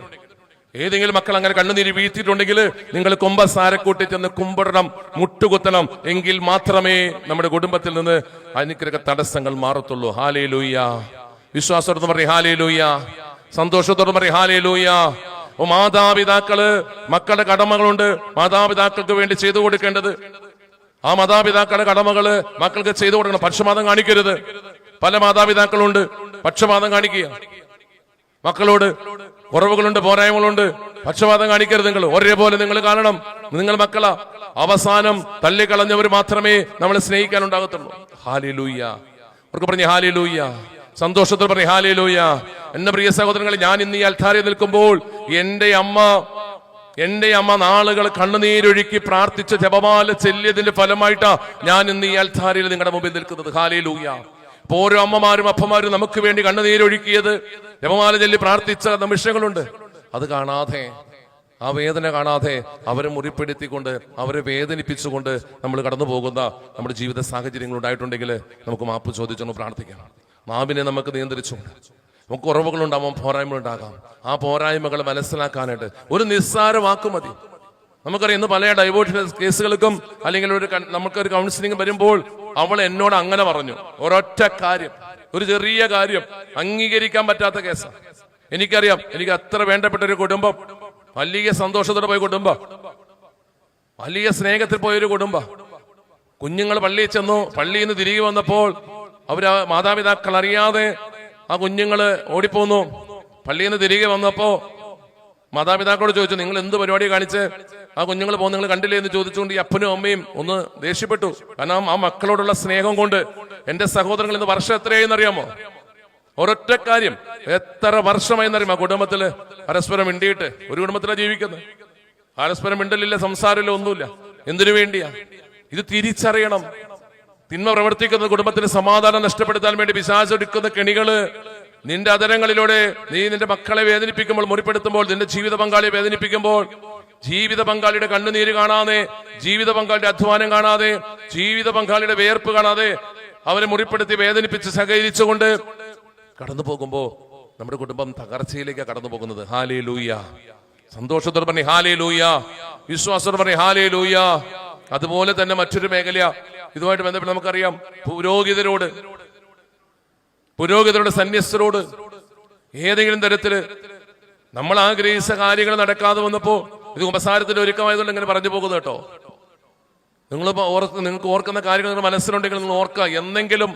ഏതെങ്കിലും മക്കൾ അങ്ങനെ കണ്ണുനീര് വീഴ്ത്തിയിട്ടുണ്ടെങ്കിൽ, നിങ്ങൾ കുമ്പസാരക്കൂട്ടി ചെന്ന് കുമ്പിടണം, മുട്ടുകുത്തണം. എങ്കിൽ മാത്രമേ നമ്മുടെ കുടുംബത്തിൽ നിന്ന് അനുഗ്രഹ തടസ്സങ്ങൾ മാറത്തുള്ളൂ. ഹല്ലേലൂയ. വിശ്വാസത്തോടെ പറയും ഹല്ലേലൂയ. സന്തോഷത്തോടെ പറയും ഹല്ലേലൂയ. മാതാപിതാക്കള്, മക്കളുടെ കടമകളുണ്ട്. മാതാപിതാക്കൾക്ക് വേണ്ടി ചെയ്തു കൊടുക്കേണ്ടത് ആ മാതാപിതാക്കളുടെ കടമകള് മക്കൾക്ക് ചെയ്തു കൊടുക്കണം. പക്ഷപാതം കാണിക്കരുത്. പല മാതാപിതാക്കളുണ്ട് പക്ഷപാതം കാണിക്കുക. മക്കളോട് കുറവുകളുണ്ട്, പോരായ്മകളുണ്ട്, പക്ഷപാതം കാണിക്കരുത്. നിങ്ങൾ ഒരേപോലെ നിങ്ങൾ കാണണം. നിങ്ങൾ മക്കളാ. അവസാനം തള്ളിക്കളഞ്ഞവർ മാത്രമേ നമ്മളെ സ്നേഹിക്കാനുണ്ടാകത്തുള്ളൂ. ഹാലേലൂയ. അവർക്ക് പറഞ്ഞ ഹാലേലൂയ. സന്തോഷത്തിൽ പറഞ്ഞ ഹാലേലൂയ. എന്റെ പ്രിയ സഹോദരങ്ങളെ, ഞാൻ ഇന്ന് ഈ അൽത്താരയിൽ നിൽക്കുമ്പോൾ എന്റെ അമ്മ നാളുകൾ കണ്ണുനീരൊഴുക്കി പ്രാർത്ഥിച്ച ജപമാല ചെല്ലിയതിന്റെ ഫലമായിട്ടാ ഞാൻ ഇന്ന് ഈ അൽത്താരയിൽ നിങ്ങളുടെ മുമ്പിൽ നിൽക്കുന്നത്. ഹാലേലൂയ. ഓരോ അമ്മമാരും അപ്പമാരും നമുക്ക് വേണ്ടി കണ്ണുനീരൊഴുക്കിയത്, ജപമാല ചൊല്ലി പ്രാർത്ഥിച്ച നിമിഷങ്ങളുണ്ട്. അത് കാണാതെ, ആ വേദന കാണാതെ അവരെ മുറിപ്പെടുത്തിക്കൊണ്ട്, അവരെ വേദനിപ്പിച്ചുകൊണ്ട് നമ്മൾ കടന്നു പോകുന്ന നമ്മുടെ ജീവിത സാഹചര്യങ്ങൾ ഉണ്ടായിട്ടുണ്ടെങ്കിൽ നമുക്ക് മാപ്പ് ചോദിച്ചൊന്ന് പ്രാർത്ഥിക്കാം. നാവിനെ നമുക്ക് നിയന്ത്രിച്ചുകൊണ്ട്, നമുക്ക് കുറവുകളുണ്ടാവാം, പോരായ്മകളുണ്ടാകാം. ആ പോരായ്മകൾ മനസ്സിലാക്കാനായിട്ട് ഒരു നിസ്സാര വാക്ക് മതി. നമുക്കറിയാം, ഇന്ന് പല ഡൈവോഴ്സ് കേസുകൾക്കും അല്ലെങ്കിൽ നമുക്കൊരു കൗൺസിലിംഗ് വരുമ്പോൾ അവൾ എന്നോട് അങ്ങനെ പറഞ്ഞു, ഒരൊറ്റ കാര്യം, ഒരു ചെറിയ കാര്യം അംഗീകരിക്കാൻ പറ്റാത്ത കേസാണ്. എനിക്കറിയാം, എനിക്ക് അത്ര വേണ്ടപ്പെട്ട ഒരു കുടുംബം, വലിയ സന്തോഷത്തോടെ പോയ കുടുംബം, വലിയ സ്നേഹത്തിൽ പോയൊരു കുടുംബം. കുഞ്ഞുങ്ങൾ പള്ളിയിൽ ചെന്നു. പള്ളിയിൽ നിന്ന് തിരികെ വന്നപ്പോൾ അവര് മാതാപിതാക്കൾ അറിയാതെ ആ കുഞ്ഞുങ്ങള് ഓടിപ്പോന്നു. പള്ളിയിൽ നിന്ന് തിരികെ വന്നപ്പോ മാതാപിതാക്കളോട് ചോദിച്ചു, നിങ്ങൾ എന്ത് പരിപാടി കാണിച്ച് ആ കുഞ്ഞുങ്ങൾ പോകുന്ന നിങ്ങൾ കണ്ടില്ലേ എന്ന് ചോദിച്ചുകൊണ്ട് ഈ അപ്പനും അമ്മയും ഒന്ന് ദേഷ്യപ്പെട്ടു. കാരണം ആ മക്കളോടുള്ള സ്നേഹം കൊണ്ട്. എന്റെ സഹോദരങ്ങൾ ഇന്ന് വർഷം എത്രയായെന്നറിയാമോ? ഒരൊറ്റ കാര്യം, എത്ര വർഷമായെന്നറിയാമോ കുടുംബത്തില് പരസ്പരം മിണ്ടിയിട്ട്? ഒരു കുടുംബത്തിലാണ് ജീവിക്കുന്നത്. പരസ്പരം മിണ്ടലില്ല, സംസാരമില്ല, ഒന്നുമില്ല. എന്തിനു വേണ്ടിയാ? ഇത് തിരിച്ചറിയണം. തിന്മ പ്രവർത്തിക്കുന്ന കുടുംബത്തിന് സമാധാനം നഷ്ടപ്പെടുത്താൻ വേണ്ടി പിശാചൊരുക്കുന്ന കെണികള് നിന്റെ അധരങ്ങളിലൂടെ നീ നിന്റെ മക്കളെ വേദനിപ്പിക്കുമ്പോൾ, മുറിപ്പെടുത്തുമ്പോൾ, നിന്റെ ജീവിത പങ്കാളിയെ വേദനിപ്പിക്കുമ്പോൾ, ജീവിത പങ്കാളിയുടെ കണ്ണുനീര് കാണാതെ, ജീവിത പങ്കാളിയുടെ അധ്വാനം കാണാതെ, ജീവിത പങ്കാളിയുടെ വേർപ്പ് കാണാതെ അവരെ മുറിപ്പെടുത്തി വേദനിപ്പിച്ച് സഹകരിച്ചുകൊണ്ട് കടന്നു പോകുമ്പോ നമ്മുടെ കുടുംബം തകർച്ചയിലേക്കാണ് കടന്നു പോകുന്നത്. ഹാലേലൂയ. സന്തോഷത്തോടെ പറഞ്ഞേ ഹാലേലൂയ. വിശ്വാസത്തോടെ പറഞ്ഞേ ഹാലേലൂയ. അതുപോലെ തന്നെ മറ്റൊരു മേഖല ഇതുമായിട്ട് ബന്ധപ്പെട്ട് നമുക്കറിയാം, പുരോഹിതരുടെ സന്യസ്തരോട് ഏതെങ്കിലും തരത്തില് നമ്മൾ ആഗ്രഹിച്ച കാര്യങ്ങൾ നടക്കാതെ വന്നപ്പോ, ഇത് ഉപസാരത്തിന്റെ ഒരുക്കമായതുകൊണ്ട് ഇങ്ങനെ പറഞ്ഞു പോകുന്നത് കേട്ടോ. നിങ്ങൾക്ക് ഓർക്കുന്ന കാര്യങ്ങൾ നിങ്ങൾ മനസ്സിലുണ്ടെങ്കിൽ നിങ്ങൾ ഓർക്കുക. എന്നെങ്കിലും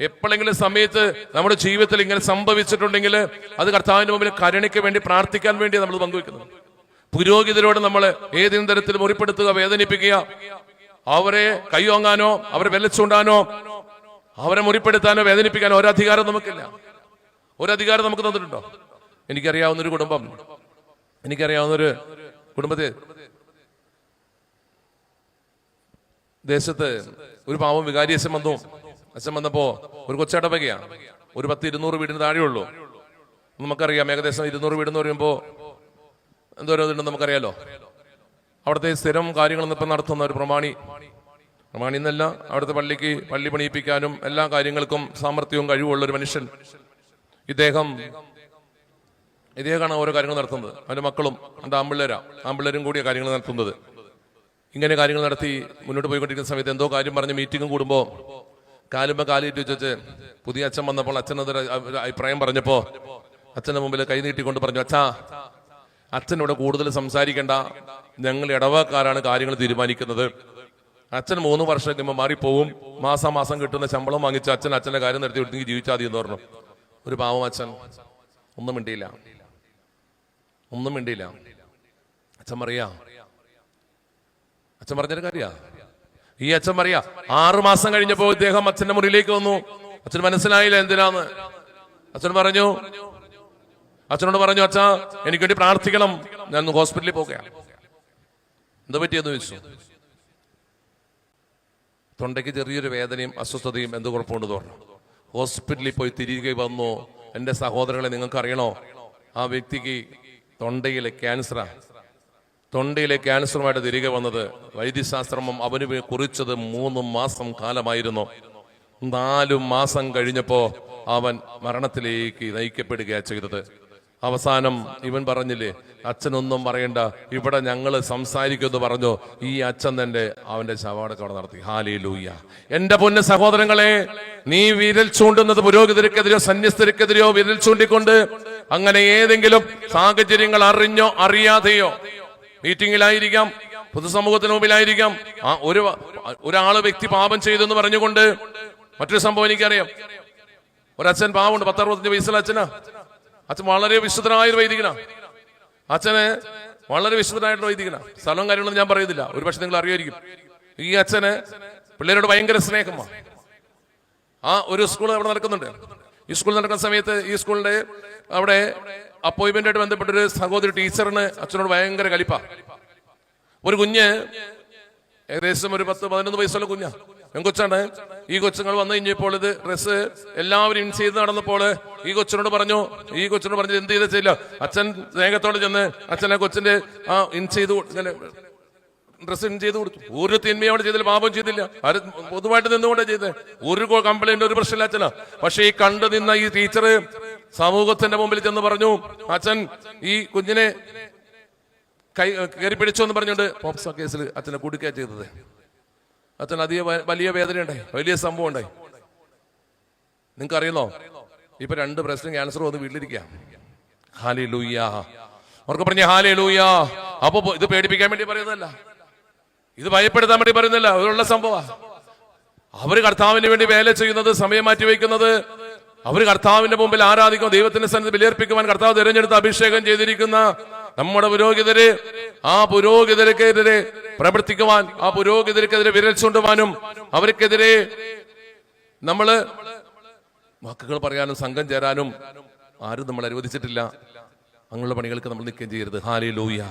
എപ്പോഴെങ്കിലും സമയത്ത് നമ്മുടെ ജീവിതത്തിൽ ഇങ്ങനെ സംഭവിച്ചിട്ടുണ്ടെങ്കിൽ അത് കർത്താവിന്റെ മുമ്പിൽ കരുണയ്ക്ക് വേണ്ടി പ്രാർത്ഥിക്കാൻ വേണ്ടി നമ്മൾ പങ്കുവെക്കുന്നത്. പുരോഹിതരോട് നമ്മൾ ഏതെങ്കിലും തരത്തിൽ മുറിപ്പെടുത്തുക, വേദനിപ്പിക്കുക, അവരെ കൈയോങ്ങാനോ അവരെ വെല്ലച്ചുണ്ടാനോ അവരെ മുറിപ്പെടുത്താനോ വേദനിപ്പിക്കാനോ ഒരധികാരം നമുക്കില്ല. ഒരധികാരം നമുക്ക് തന്നിട്ടുണ്ടോ? എനിക്കറിയാവുന്നൊരു കുടുംബത്തെ ദേശത്ത് ഒരു പാവം വികാരി അച്ഛൻ വന്നപ്പോ ഒരു കൊച്ചടവകയാണ്. ഒരു 10-200 വീടിന് താഴെയുള്ളൂ. നമുക്കറിയാം, ഏകദേശം 200 വീടെന്ന് പറയുമ്പോ എന്തോരോ ഇതുണ്ടെന്ന് നമുക്കറിയാലോ. അവിടുത്തെ സ്ഥിരം കാര്യങ്ങളൊന്നും ഇപ്പം നടത്തുന്ന ഒരു പ്രമാണി എന്നല്ല, അവിടുത്തെ പള്ളി പണിയിപ്പിക്കാനും എല്ലാ കാര്യങ്ങൾക്കും സാമർത്ഥ്യവും കഴിവുള്ള ഒരു മനുഷ്യൻ. ഇദ്ദേഹമാണ് ഓരോ കാര്യങ്ങൾ നടത്തുന്നത്. അവന്റെ മക്കളും അവന്റെ ആമ്പിള്ളേരും കൂടിയ കാര്യങ്ങൾ നടത്തുന്നത്. ഇങ്ങനെ കാര്യങ്ങൾ നടത്തി മുന്നോട്ട് പോയിക്കൊണ്ടിരിക്കുന്ന സമയത്ത് എന്തോ കാര്യം പറഞ്ഞ് മീറ്റിംഗ് കൂടുമ്പോ കാലുമ്പോ കാലിട്ട് വെച്ച് പുതിയ അച്ഛൻ വന്നപ്പോൾ അച്ഛനതൊരു അഭിപ്രായം പറഞ്ഞപ്പോ അച്ഛന്റെ മുമ്പിൽ കൈ നീട്ടിക്കൊണ്ട് പറഞ്ഞു, അച്ഛനോട് കൂടുതൽ സംസാരിക്കേണ്ട, ഞങ്ങൾ ഇടവക്കാരാണ് കാര്യങ്ങൾ തീരുമാനിക്കുന്നത്. അച്ഛൻ 3 വർഷം കഴിയുമ്പോൾ മാറിപ്പോവും. മാസം കിട്ടുന്ന ശമ്പളം വാങ്ങിച്ച് അച്ഛന്റെ കാര്യം നടത്തി കൊടുത്തെങ്കിൽ ജീവിച്ചാൽ മതി എന്ന് പറഞ്ഞു. ഒരു പാവം അച്ഛൻ ഒന്നും മിണ്ടിയില്ല. അച്ഛൻ പറഞ്ഞൊരു കാര്യ. ഈ അച്ഛൻ പറയാ, 6 മാസം കഴിഞ്ഞപ്പോ ഇദ്ദേഹം അച്ഛന്റെ മുറിയിലേക്ക് വന്നു. അച്ഛൻ മനസ്സിലായില്ല എന്തിനാന്ന്. അച്ഛനോട് പറഞ്ഞു, അച്ഛാ എനിക്ക് വേണ്ടി പ്രാർത്ഥിക്കണം, ഞാൻ ഹോസ്പിറ്റലിൽ പോകുകയാണ്. എന്താ പറ്റിയെന്ന് ചോദിച്ചു. തൊണ്ടയ്ക്ക് ചെറിയൊരു വേദനയും അസ്വസ്ഥതയും, എന്ത് കുഴപ്പമുണ്ട് പറഞ്ഞു. ഹോസ്പിറ്റലിൽ പോയി തിരികെ വന്നു. എന്റെ സഹോദരങ്ങളെ, നിങ്ങൾക്ക് അറിയണോ, ആ വ്യക്തിക്ക് തൊണ്ടയിലെ ക്യാൻസറുമായിട്ട് തിരികെ വന്നത് വൈദ്യശാസ്ത്രം അവന് കുറിച്ചത് 3 മാസം കാലമായിരുന്നു. 4 മാസം കഴിഞ്ഞപ്പോ അവൻ മരണത്തിലേക്ക് നയിക്കപ്പെടുകയാണ് ചെയ്തത്. അവസാനം ഇവൻ പറഞ്ഞില്ലേ, അച്ഛനൊന്നും പറയണ്ട, ഇവിടെ ഞങ്ങൾ സംസാരിക്കുമെന്ന് പറഞ്ഞു. ഈ അച്ഛൻ തന്നെ അവന്റെ ശവടക്കം അവിടെ നടത്തി. ഹല്ലേലൂയ. എന്റെ പൊന്ന് സഹോദരങ്ങളെ, നീ വിരൽ ചൂണ്ടുന്നത് പുരോഹിതർക്കെതിരെയോ സന്യസ്തർക്കെതിരെയോ വിരൽ ചൂണ്ടിക്കൊണ്ട് അങ്ങനെ ഏതെങ്കിലും സാഹചര്യങ്ങൾ അറിഞ്ഞോ അറിയാതെയോ, മീറ്റിംഗിലായിരിക്കാം, പൊതുസമൂഹത്തിന് മുമ്പിലായിരിക്കാം. ഒരാള് വ്യക്തി പാപം ചെയ്തെന്ന് പറഞ്ഞുകൊണ്ട് മറ്റൊരു സംഭവം എനിക്കറിയാം. ഒരച്ഛൻ പാവമുണ്ട്, 10-65 വയസ്സുള്ള അച്ഛനാ. അച്ഛൻ വളരെ വിശുദ്ധനായ ഒരു വൈദികനാ. അച്ഛന് വളരെ വിശുദ്ധനായിട്ടുള്ള വൈദികനാ. സ്ഥലവും കാര്യങ്ങളൊന്നും ഞാൻ പറയുന്നില്ല, ഒരു പക്ഷെ നിങ്ങൾ അറിയായിരിക്കും. ഈ അച്ഛന് പിള്ളേരോട് ഭയങ്കര സ്നേഹമാണ്. ഒരു സ്കൂൾ അവിടെ നടക്കുന്നുണ്ട്. ഈ സ്കൂൾ നടക്കുന്ന സമയത്ത് ഈ സ്കൂളിന്റെ അവിടെ അപ്പോയിന്റ്മെന്റായിട്ട് ബന്ധപ്പെട്ടൊരു സഹോദരി ടീച്ചറിന് അച്ഛനോട് ഭയങ്കര കലിപ്പ. ഒരു കുഞ്ഞ് ഏകദേശം ഒരു 10-11 വയസ്സുള്ള കുഞ്ഞാ, പെൺകൊച്ചാണ്. ഈ കൊച്ചുങ്ങൾ വന്നു കഴിഞ്ഞപ്പോൾ ഇത് ഡ്രസ്സ് എല്ലാവരും ഇൻ ചെയ്ത് നടന്നപ്പോൾ ഈ കൊച്ചിനോട് പറഞ്ഞു എന്ത് ചെയ്തില്ല. അച്ഛൻ സ്നേഹത്തോടെ ചെന്ന് അച്ഛനെ കൊച്ചിന്റെ ഇൻ ചെയ്ത് ഡ്രസ്സ് ഇൻ ചെയ്ത് കൊടുത്തു. ഒരു തിന്മയോടെ ചെയ്തില്ല, പാപം ചെയ്തില്ല. അത് പൊതുവായിട്ട് നിന്നുകൊണ്ടേ ചെയ്ത്. ഒരു കംപ്ലൈന്റ്, ഒരു പ്രശ്നമില്ല അച്ഛനാ. പക്ഷെ ഈ കണ്ടു നിന്ന ഈ ടീച്ചർ സമൂഹത്തിന്റെ മുമ്പിൽ ചെന്ന് പറഞ്ഞു, അച്ഛൻ ഈ കുഞ്ഞിനെ കയറി പിടിച്ചു എന്ന് പറഞ്ഞുകൊണ്ട് പോപ്സോ കേസിൽ അച്ഛനെ കുടുക്കുക ചെയ്തത്. അച്ഛൻ വലിയ വേദന ഉണ്ടായി, വലിയ സംഭവം ഉണ്ടായി. നിങ്ങൾക്ക് അറിയുന്നോ, ഇപ്പൊ 2 ബ്രസ്റ്റും ക്യാൻസർ വന്ന് വീട്ടിലിരിക്കുക. ഹല്ലേലൂയ, അവർക്ക് പറഞ്ഞ ഹല്ലേലൂയ. അപ്പൊ ഇത് പേടിപ്പിക്കാൻ വേണ്ടി പറയുന്നതല്ല, ഇത് ഭയപ്പെടുത്താൻ വേണ്ടി പറയുന്നില്ല, അവരുള്ള സംഭവം. അവര് കർത്താവിന് വേണ്ടി വേല ചെയ്യുന്നത്, സമയം മാറ്റി വയ്ക്കുന്നത്, അവര് കർത്താവിന്റെ മുമ്പിൽ ആരാധിക്കും, ദൈവത്തിന്റെ സന്നിധി ബലിയർപ്പിക്കുവാൻ കർത്താവ് തിരഞ്ഞെടുത്ത് അഭിഷേകം ചെയ്തിരിക്കുന്ന നമ്മുടെ പുരോഹിതര്, ആ പുരോഹിതർക്കെതിരെ പ്രവർത്തിക്കുവാൻ, ആ പുരോഹിതർക്കെതിരെ വിരൽ ചൂണ്ടുവാനും അവർക്കെതിരെ നമ്മള് വാക്കുകൾ പറയാനും സംഘം ചേരാനും ആരും നമ്മൾ അനുവദിച്ചിട്ടില്ല. അങ്ങനെയുള്ള പണികൾക്ക് നമ്മൾ നിൽക്കുകയും ചെയ്യരുത്. ഹല്ലേലൂയ.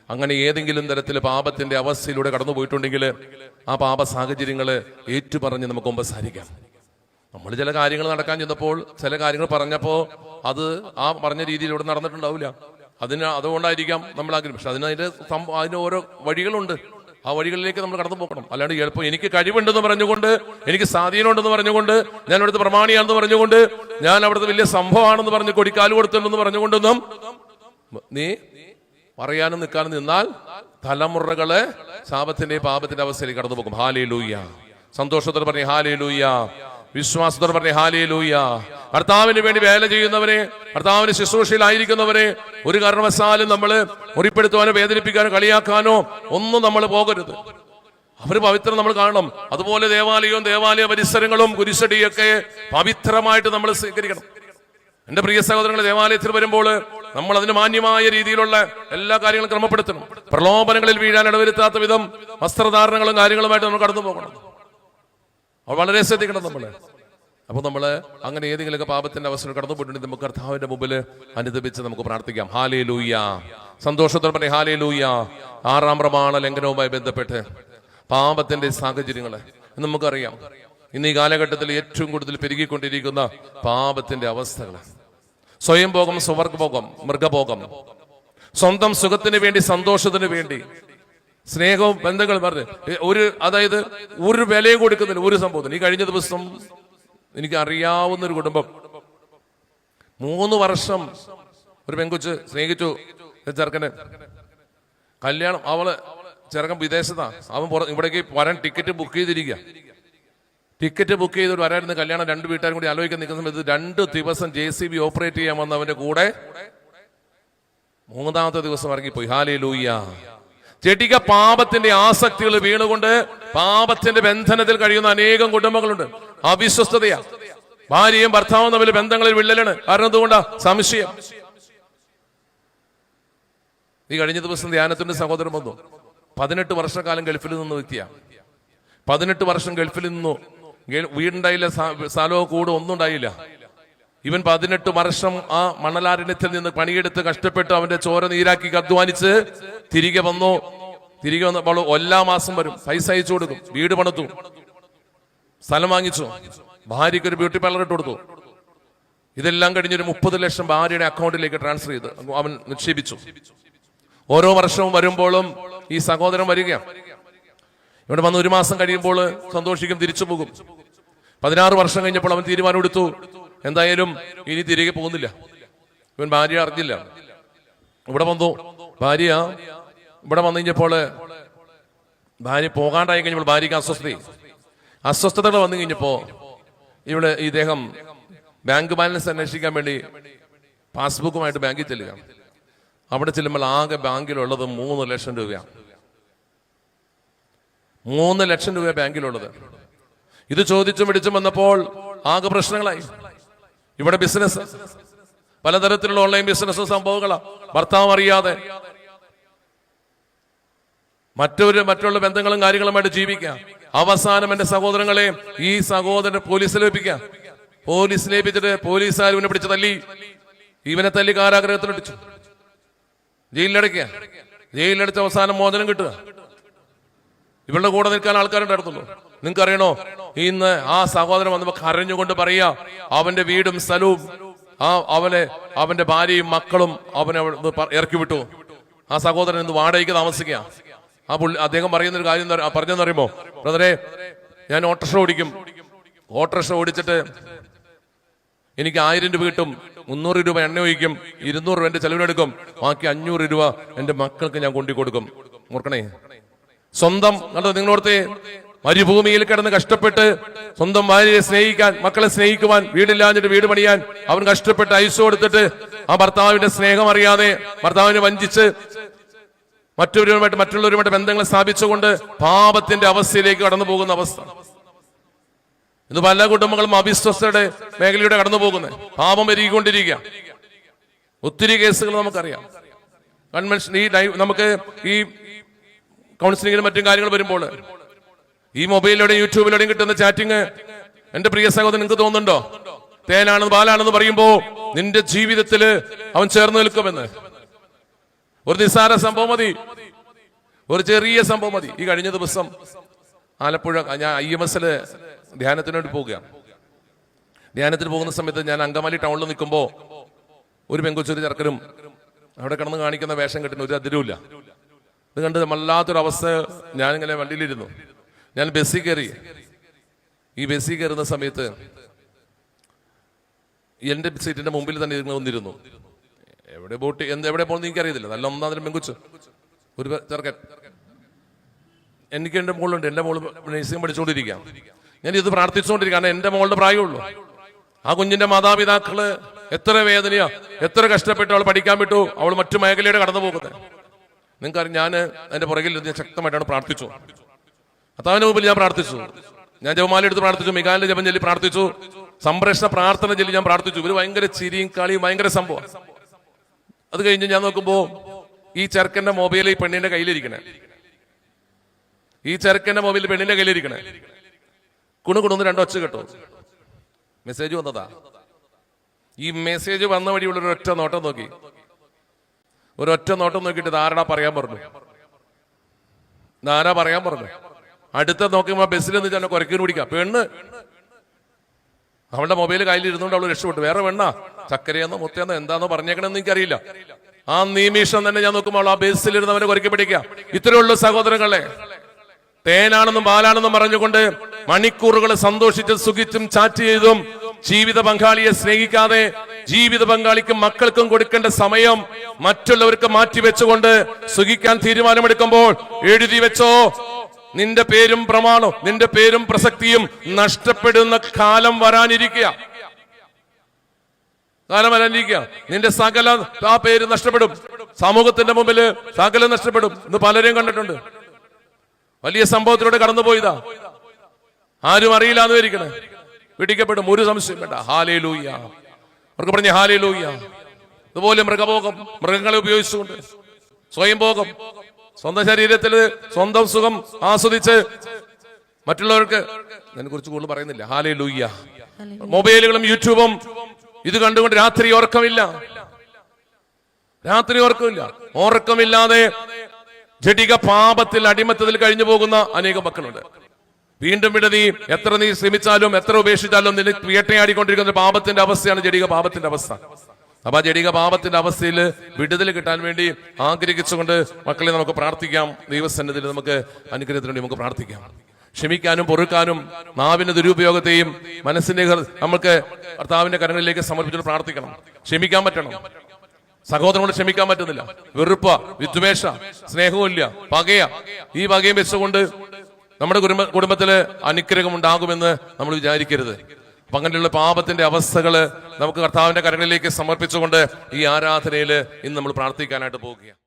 അങ്ങനെ ഏതെങ്കിലും തരത്തിൽ പാപത്തിന്റെ അവസ്ഥയിലൂടെ കടന്നു പോയിട്ടുണ്ടെങ്കിൽ ആ പാപ സാഹചര്യങ്ങള് ഏറ്റുപറഞ്ഞ് നമുക്ക് ഉപസാരിക്കാം. നമ്മൾ ചില കാര്യങ്ങൾ നടക്കാൻ ചെന്നപ്പോൾ ചില കാര്യങ്ങൾ പറഞ്ഞപ്പോ അത് ആ പറഞ്ഞ രീതിയിലൂടെ നടന്നിട്ടുണ്ടാവില്ല. അതുകൊണ്ടായിരിക്കാം നമ്മൾ ആഗ്രഹം. പക്ഷെ അതിന് ഓരോ വഴികളുണ്ട്. ആ വഴികളിലേക്ക് നമ്മൾ കടന്നു പോകണം. അല്ലാണ്ട് ചിലപ്പോൾ എനിക്ക് കഴിവുണ്ടെന്ന് പറഞ്ഞുകൊണ്ട്, എനിക്ക് സ്വാധീനമുണ്ടെന്ന് പറഞ്ഞുകൊണ്ട്, ഞാൻ അവിടുത്തെ പ്രമാണിയാണെന്ന് പറഞ്ഞുകൊണ്ട്, ഞാൻ അവിടുത്തെ വലിയ സംഭവമാണെന്ന് പറഞ്ഞ് കൊടിക്കാല് കൊടുത്തിട്ടുണ്ടെന്ന് പറഞ്ഞുകൊണ്ടൊന്നും നീ പറയാനും നിൽക്കാനും നിന്നാൽ തലമുറകള് ശാപത്തിന്റെ പാപത്തിന്റെ അവസ്ഥയിലേക്ക് കടന്നു പോകും. ഹല്ലേലൂയ. സന്തോഷത്തോടെ പറഞ്ഞേ ഹല്ലേലൂയ. വിശ്വാസത്തോടെ പറഞ്ഞേ ഹല്ലേലൂയ. കർത്താവിന് വേണ്ടി വേല ചെയ്യുന്നവരെ, കർത്താവിന് ശുശ്രൂഷയിലായിരിക്കുന്നവരെ ഒരു കാരണവശാലും നമ്മൾ മുറിപ്പെടുത്തുവാനോ വേദനിപ്പിക്കാനോ കളിയാക്കാനോ ഒന്നും നമ്മൾ പോകരുത്. അവര് പവിത്രം നമ്മൾ കാണണം. അതുപോലെ ദേവാലയവും ദേവാലയ പരിസരങ്ങളും കുരിശടിയൊക്കെ പവിത്രമായിട്ട് നമ്മൾ സ്വീകരിക്കണം. എന്റെ പ്രിയ സഹോദരങ്ങളെ, ദേവാലയത്തിൽ വരുമ്പോൾ നമ്മൾ അതിന് മാന്യമായ രീതിയിലുള്ള എല്ലാ കാര്യങ്ങളും ക്രമപ്പെടുത്തണം. പ്രലോഭനങ്ങളിൽ വീഴാൻ ഇടവരുത്താത്ത വിധം വസ്ത്രധാരണങ്ങളും കാര്യങ്ങളുമായിട്ട് നമ്മൾ കടന്നു പോകണം. അത് വളരെ ശ്രദ്ധിക്കണം നമ്മള്. അപ്പൊ നമ്മള് അങ്ങനെ ഏതെങ്കിലുമൊക്കെ പാപത്തിന്റെ അവസരം കടന്നു പോയിട്ടുണ്ടെങ്കിൽ നമുക്ക് കർത്താവിന്റെ മുമ്പിൽ അനുദപിച്ച് നമുക്ക് പ്രാർത്ഥിക്കാം. ഹല്ലേലൂയ. സന്തോഷത്തോടെ പറഞ്ഞേ ഹല്ലേലൂയ. 6-ാം പ്രമാണ ലംഘനവുമായി ബന്ധപ്പെട്ട് പാപത്തിന്റെ സാഹചര്യങ്ങള് നമുക്കറിയാം. ഇന്ന് ഈ കാലഘട്ടത്തിൽ ഏറ്റവും കൂടുതൽ പെരുകിക്കൊണ്ടിരിക്കുന്ന പാപത്തിന്റെ അവസ്ഥകൾ, സ്വയം ഭോഗം, സ്വവർഗഭോഗം, മൃഗഭോഗം, സ്വന്തം സുഖത്തിന് വേണ്ടി, സന്തോഷത്തിന് വേണ്ടി, സ്നേഹവും ബന്ധങ്ങൾ പറഞ്ഞ് അതായത് ഒരു വിലയും കൊടുക്കുന്നില്ല ഒരു സംഭവത്തിന്. ഈ കഴിഞ്ഞ ദിവസം എനിക്ക് അറിയാവുന്ന ഒരു കുടുംബം 3 വർഷം ഒരു പെൺകൊച്ച് സ്നേഹിച്ചു. ചെറുക്കന് കല്യാണം, ചെറുക്കൻ വിദേശത്താ, അവൻ ഇവിടേക്ക് വരാൻ ടിക്കറ്റ് ബുക്ക് ചെയ്തിരിക്കുക. ടിക്കറ്റ് ബുക്ക് ചെയ്ത് വരായിരുന്നു കല്യാണം. 2 വീട്ടുകാരും കൂടി ആലോചിക്കാൻ നിൽക്കുന്ന സമയത്ത് 2 ദിവസം JCB ഓപ്പറേറ്റ് ചെയ്യാൻ വന്നവന്റെ കൂടെ 3-ാമത്തെ ദിവസം ഇറങ്ങിപ്പോയി. ഹല്ലേലൂയ. ചെടിക പാപത്തിന്റെ ആസക്തികൾ വീണുകൊണ്ട് പാപത്തിന്റെ ബന്ധനത്തിൽ കഴിയുന്ന അനേകം കുടുംബങ്ങളുണ്ട്. അവിശ്വസ്തതയാ. ഭാര്യയും ഭർത്താവും തമ്മിൽ ബന്ധങ്ങളിൽ വിള്ളലാണ്. കാരണം എന്തുകൊണ്ടാ? സംശയം. ഈ കഴിഞ്ഞ ദിവസം ധ്യാനത്തിന്റെ സഹോദരൻ വന്നു. 18 വർഷക്കാലം ഗൾഫിൽ നിന്ന് വ്യക്തിയാ. 18 വർഷം ഗൾഫിൽ നിന്നു. വീടുണ്ടായില്ല, സ്ഥലമോ കൂടോ ഒന്നും ഉണ്ടായില്ല. ഇവൻ 18 വർഷം ആ മണലാരണ്യത്തിൽ നിന്ന് പണിയെടുത്ത് കഷ്ടപ്പെട്ട് അവന്റെ ചോര നീരാക്കി അധ്വാനിച്ച് തിരികെ വന്നപ്പോൾ എല്ലാ മാസം വരും, പൈസ അയച്ചു കൊടുക്കും, വീട് പണിതു, സ്ഥലം വാങ്ങിച്ചു, ഭാര്യയ്ക്ക് ഒരു ബ്യൂട്ടി പാർലർ ഇട്ട് കൊടുത്തു. ഇതെല്ലാം കഴിഞ്ഞൊരു 30 ലക്ഷം ഭാര്യയുടെ അക്കൗണ്ടിലേക്ക് ട്രാൻസ്ഫർ ചെയ്ത് അവൻ നിക്ഷേപിച്ചു. ഓരോ വർഷവും വരുമ്പോഴും ഈ സഹോദരൻ വരികയാണ്. ഇവിടെ വന്ന് 1 മാസം കഴിയുമ്പോൾ സന്തോഷിക്കും, തിരിച്ചു പോകും. 16 വർഷം കഴിഞ്ഞപ്പോൾ അവൻ തീരുമാനമെടുത്തു, എന്തായാലും ഇനി തിരികെ പോകുന്നില്ല. ഇവൻ ഭാര്യ അറിഞ്ഞില്ല. ഇവിടെ വന്നു. ഭാര്യ ഇവിടെ വന്നു കഴിഞ്ഞപ്പോൾ ഭാര്യ പോകാണ്ടായി കഴിഞ്ഞപ്പോൾ ഭാര്യയ്ക്ക് അസ്വസ്ഥതകൾ വന്നു കഴിഞ്ഞപ്പോ ഇവിടെ ഇദ്ദേഹം ബാങ്ക് ബാലൻസ് അന്വേഷിക്കാൻ വേണ്ടി പാസ്ബുക്കുമായിട്ട് ബാങ്കിൽ ചെല്ലുക. അവിടെ ചെല്ലുമ്പോൾ ആകെ ബാങ്കിലുള്ളത് 3 ലക്ഷം രൂപയാണ്. 3 ലക്ഷം രൂപ ബാങ്കിലുള്ളത്. ഇത് ചോദിച്ചും പിടിച്ചും വന്നപ്പോൾ ആകെ പ്രശ്നങ്ങളായി. ഇവിടെ ബിസിനസ്, പലതരത്തിലുള്ള ഓൺലൈൻ ബിസിനസ് സംഭവങ്ങളാ. ഭർത്താവ് അറിയാതെ മറ്റുള്ള ബന്ധങ്ങളും കാര്യങ്ങളുമായിട്ട് ജീവിക്കാം. അവസാനം എന്റെ സഹോദരങ്ങളെ, ഈ സഹോദരൻ പോലീസിൽ ഏൽപ്പിച്ചിട്ട് പോലീസുകാർ ഇവനെ പിടിച്ച് തല്ലി, ഇവനെ തല്ലി കാരാഗ്രഹത്തിലടിച്ചു, ജയിലിലടച്ച് അവസാനം മോചനം കിട്ടുക. ഇവളുടെ കൂടെ നിൽക്കാൻ ആൾക്കാരുണ്ടായിരുന്നുള്ളൂ. നിങ്ങൾക്ക് അറിയണോ, ഇന്ന് ആ സഹോദരൻ വന്നപ്പോ കരഞ്ഞുകൊണ്ട് പറയാ, അവന്റെ വീടും സ്ഥലവും അവന്റെ ഭാര്യയും മക്കളും അവനെ ഇറക്കി വിട്ടു. ആ സഹോദരൻ ഇന്ന് വാടകയ്ക്ക് താമസിക്കുക. അദ്ദേഹം പറയുന്നൊരു കാര്യം പറഞ്ഞെന്ന് പറയുമ്പോ, ബ്രദറെ, ഞാൻ ഓട്ടോറിക്ഷ ഓടിച്ചിട്ട് എനിക്ക് 1000 രൂപ കിട്ടും, 300 രൂപ എണ്ണ ഒഴിക്കും, 200 രൂപ എന്റെ ചെലവിനെടുക്കും, ബാക്കി 500 രൂപ എന്റെ മക്കൾക്ക് ഞാൻ കൊണ്ടു കൊടുക്കും. ഓർക്കണേ, സ്വന്തം നിങ്ങളോടത്തെ മരുഭൂമിയിൽ കിടന്ന് കഷ്ടപ്പെട്ട് സ്വന്തം ഭാര്യയെ സ്നേഹിക്കാൻ, മക്കളെ സ്നേഹിക്കുവാൻ, വീടില്ലാഞ്ഞിട്ട് വീട് പണിയാൻ അവൻ കഷ്ടപ്പെട്ട് ഐസ് കൊടുത്തിട്ട് ആ ഭർത്താവിന്റെ സ്നേഹം അറിയാതെ ഭർത്താവിനെ വഞ്ചിച്ച് മറ്റുള്ളവരുമായിട്ട് ബന്ധങ്ങൾ സ്ഥാപിച്ചുകൊണ്ട് പാപത്തിന്റെ അവസ്ഥയിലേക്ക് കടന്നു പോകുന്ന അവസ്ഥ. ഇന്ന് പല കുടുംബങ്ങളും അവിശ്വസ്തയുടെ മേഖലയുടെ കടന്നു പോകുന്നത്, പാപം പെരുകിക്കൊണ്ടിരിക്കുക. ഒത്തിരി കേസുകൾ നമുക്കറിയാം. കൺവെൻഷൻ നമുക്ക് ഈ കൗൺസിലിങ്ങിനും മറ്റും കാര്യങ്ങൾ വരുമ്പോൾ ഈ മൊബൈലിലൂടെയും യൂട്യൂബിലൂടെയും കിട്ടുന്ന ചാറ്റിങ്, എന്റെ പ്രിയ സഹോദരൻ, നിങ്ങൾക്ക് തോന്നുന്നുണ്ടോ തേനാണെന്ന് പാലാണെന്ന് പറയുമ്പോ നിന്റെ ജീവിതത്തിൽ അവൻ ചേർന്ന് നിൽക്കുമെന്ന്? ഒരു നിസ്സാര സംഭവം മതി, ഒരു ചെറിയ സംഭവം മതി. ഈ കഴിഞ്ഞ ദിവസം ആലപ്പുഴ ഞാൻ IMS ധ്യാനത്തിന് വേണ്ടി പോവുകയാണ്. ധ്യാനത്തിന് പോകുന്ന സമയത്ത് ഞാൻ അങ്കമാലി ടൗണിൽ നിൽക്കുമ്പോൾ ഒരു പെങ്കൊച്ചൊരു ചെറുക്കനും അവിടെ കിടന്ന് കാണിക്കുന്ന വേഷം കെട്ടുന്ന ഒരു അതിരുമില്ല. ഇത് കണ്ട് വല്ലാത്തൊരവസ്ഥ. ഞാനിങ്ങനെ വണ്ടിയിലിരുന്നു. ഞാൻ ബസ്സിൽ കയറി. ഈ ബസ്സിൽ കയറുന്ന സമയത്ത് എന്റെ സീറ്റിന്റെ മുമ്പിൽ തന്നെ വന്നിരുന്നു. എവിടെ പോകുന്ന എനിക്കറിയത്തില്ല. നല്ല ഒന്നാമതിനും പെങ്കുച്ച് ഒരു ചെറുക്കൻ. എനിക്ക് എന്റെ മോളുണ്ട്. എന്റെ മോള് നഴ്സിംഗ് പഠിച്ചുകൊണ്ടിരിക്കാം. ഞാൻ ഇത് പ്രാർത്ഥിച്ചുകൊണ്ടിരിക്കുക. കാരണം എന്റെ മോളുടെ പ്രായമുള്ളൂ. ആ കുഞ്ഞിന്റെ മാതാപിതാക്കള് എത്ര വേദനയാ, എത്ര കഷ്ടപ്പെട്ടു അവൾ പഠിക്കാൻ വിട്ടു, അവൾ മറ്റു മേഖലയുടെ കടന്നു പോകുന്നത്. നിങ്ങൾക്കറിയാം, ഞാൻ അതിന്റെ പുറകിൽ ഞാൻ ശക്തമായിട്ടാണ് പ്രാർത്ഥിച്ചു. കർത്താവിന്റെ മുമ്പിൽ ഞാൻ പ്രാർത്ഥിച്ചു. ഞാൻ ജപമാല എടുത്ത് പ്രാർത്ഥിച്ചു, മികാലിന്റെ ജപം ചൊല്ലി പ്രാർത്ഥിച്ചു, സംപ്രേഷണ പ്രാർത്ഥന ചൊല്ലി ഞാൻ പ്രാർത്ഥിച്ചു. ഇവര് ഭയങ്കര ചിരിയും കളിയും ഭയങ്കര സംഭവം. അത് കഴിഞ്ഞ് ഞാൻ നോക്കുമ്പോ ഈ ചെറുക്കന്റെ മൊബൈൽ ഈ പെണ്ണിന്റെ കയ്യിലിരിക്കണേ. കുണുകുണുന്ന് 2 ഒച്ച കേട്ടോ. മെസ്സേജ് വന്നതാ. ഈ മെസ്സേജ് വന്ന വഴിയുള്ള ഒരൊറ്റ നോട്ടം നോക്കിയിട്ട് ഇതാരാ പറയാൻ പറഞ്ഞു. അടുത്ത നോക്കുമ്പോ ബസ്സിൽ നിന്ന് തന്നെ കുരക്കിന് പിടിക്കാം. പെണ്ണ് അവളുടെ മൊബൈൽ കയ്യിലിരുന്നുകൊണ്ട് അവള് രക്ഷപ്പെട്ടു. വേറെ പെണ്ണാ, ചക്കരയെന്നോ മുത്തയെന്നോ എന്താന്നോ പറഞ്ഞേക്കണെന്ന് എനിക്കറിയില്ല. ആ നിമിഷം തന്നെ ഞാൻ നോക്കുമ്പോൾ ആ ബസ്സിലിരുന്ന് അവനെ കുരക്കി പിടിക്കാം. ഇത്രയുള്ള സഹോദരങ്ങളെ, തേനാണെന്നും പാലാണെന്നും പറഞ്ഞുകൊണ്ട് മണിക്കൂറുകൾ സന്തോഷിച്ചും സുഖിച്ചും ചാറ്റ് ചെയ്തും ജീവിത പങ്കാളിയെ സ്നേഹിക്കാതെ ജീവിത പങ്കാളിക്കും മക്കൾക്കും കൊടുക്കേണ്ട സമയം മറ്റുള്ളവർക്ക് മാറ്റിവെച്ചുകൊണ്ട് സുഖിക്കാൻ തീരുമാനമെടുക്കുമ്പോൾ എഴുതി വെച്ചോ, നിന്റെ പേരും പ്രമാണവും നിന്റെ പേരും പ്രസക്തിയും നഷ്ടപ്പെടുന്ന കാലം വരാനിരിക്കുക. നിന്റെ സകല ആ പേര് നഷ്ടപ്പെടും. സമൂഹത്തിന്റെ മുമ്പിൽ സകലം നഷ്ടപ്പെടും. ഇന്ന് പലരെയും കണ്ടിട്ടുണ്ട്. വലിയ സംഭവത്തിലൂടെ കടന്നുപോയതാ. ആരും അറിയില്ല എന്ന് വരിക്കണേ, പിടിക്കപ്പെടും. ഒരു സംശയം വേണ്ട. ഹല്ലേലൂയ. അവർക്ക് പറഞ്ഞ ഹല്ലേലൂയ. ഇതുപോലെ മൃഗഭോഗം, മൃഗങ്ങളെ ഉപയോഗിച്ചുകൊണ്ട് സ്വയം ഭോഗം, സ്വന്തം ശരീരത്തിൽ സ്വന്തം സുഖം ആസ്വദിച്ച് മറ്റുള്ളവർക്ക് അതിനെ കുറിച്ച് കൂടുതൽ പറയുന്നില്ല. ഹല്ലേലൂയ. മൊബൈലുകളും യൂട്യൂബും ഇത് കണ്ടുകൊണ്ട് രാത്രി ഉറക്കമില്ലാതെ ജഡിക പാപത്തിൽ അടിമത്തത്തിൽ കഴിഞ്ഞു പോകുന്ന അനേകം മക്കളുണ്ട്. വീണ്ടും വിടതി എത്ര നീ ശ്രമിച്ചാലും എത്ര ഉപേക്ഷിച്ചാലും നിന്നെ വേട്ടയാടിക്കൊണ്ടിരിക്കുന്ന പാപത്തിന്റെ അവസ്ഥയാണ് ജഡിക പാപത്തിന്റെ അവസ്ഥ. അപ്പൊ ആ ജഡിക പാപത്തിന്റെ അവസ്ഥയിൽ വിടുതൽ കിട്ടാൻ വേണ്ടി ആഗ്രഹിച്ചുകൊണ്ട് മക്കളെ നമുക്ക് പ്രാർത്ഥിക്കാം. ദൈവസന്നിധിയിൽ നമുക്ക് അനുഗ്രഹത്തിന് വേണ്ടി നമുക്ക് പ്രാർത്ഥിക്കാം. ക്ഷമിക്കാനും പൊറുക്കാനും നാവിന്റെ ദുരുപയോഗത്തെയും മനസ്സിന്റെ നമുക്ക് കർത്താവിന്റെ കരങ്ങളിലേക്ക് സമർപ്പിച്ചു പ്രാർത്ഥിക്കണം. ക്ഷമിക്കാൻ പറ്റണം. സഹോദരനോട് ക്ഷമിക്കാൻ പറ്റുന്നില്ല. വെറുപ്പ, വിദ്വേഷ, സ്നേഹവുമില്ല, പകയ. ഈ പകയും വെച്ചുകൊണ്ട് നമ്മുടെ കുടുംബത്തില് അനുഗ്രഹം ഉണ്ടാകുമെന്ന് നമ്മൾ വിചാരിക്കരുത്. അപ്പൊ അങ്ങനെയുള്ള പാപത്തിന്റെ അവസ്ഥകള് നമുക്ക് കർത്താവിന്റെ കരങ്ങളിലേക്ക് സമർപ്പിച്ചുകൊണ്ട് ഈ ആരാധനയിൽ ഇന്ന് നമ്മൾ പ്രാർത്ഥിക്കാനായിട്ട് പോവുകയാണ്.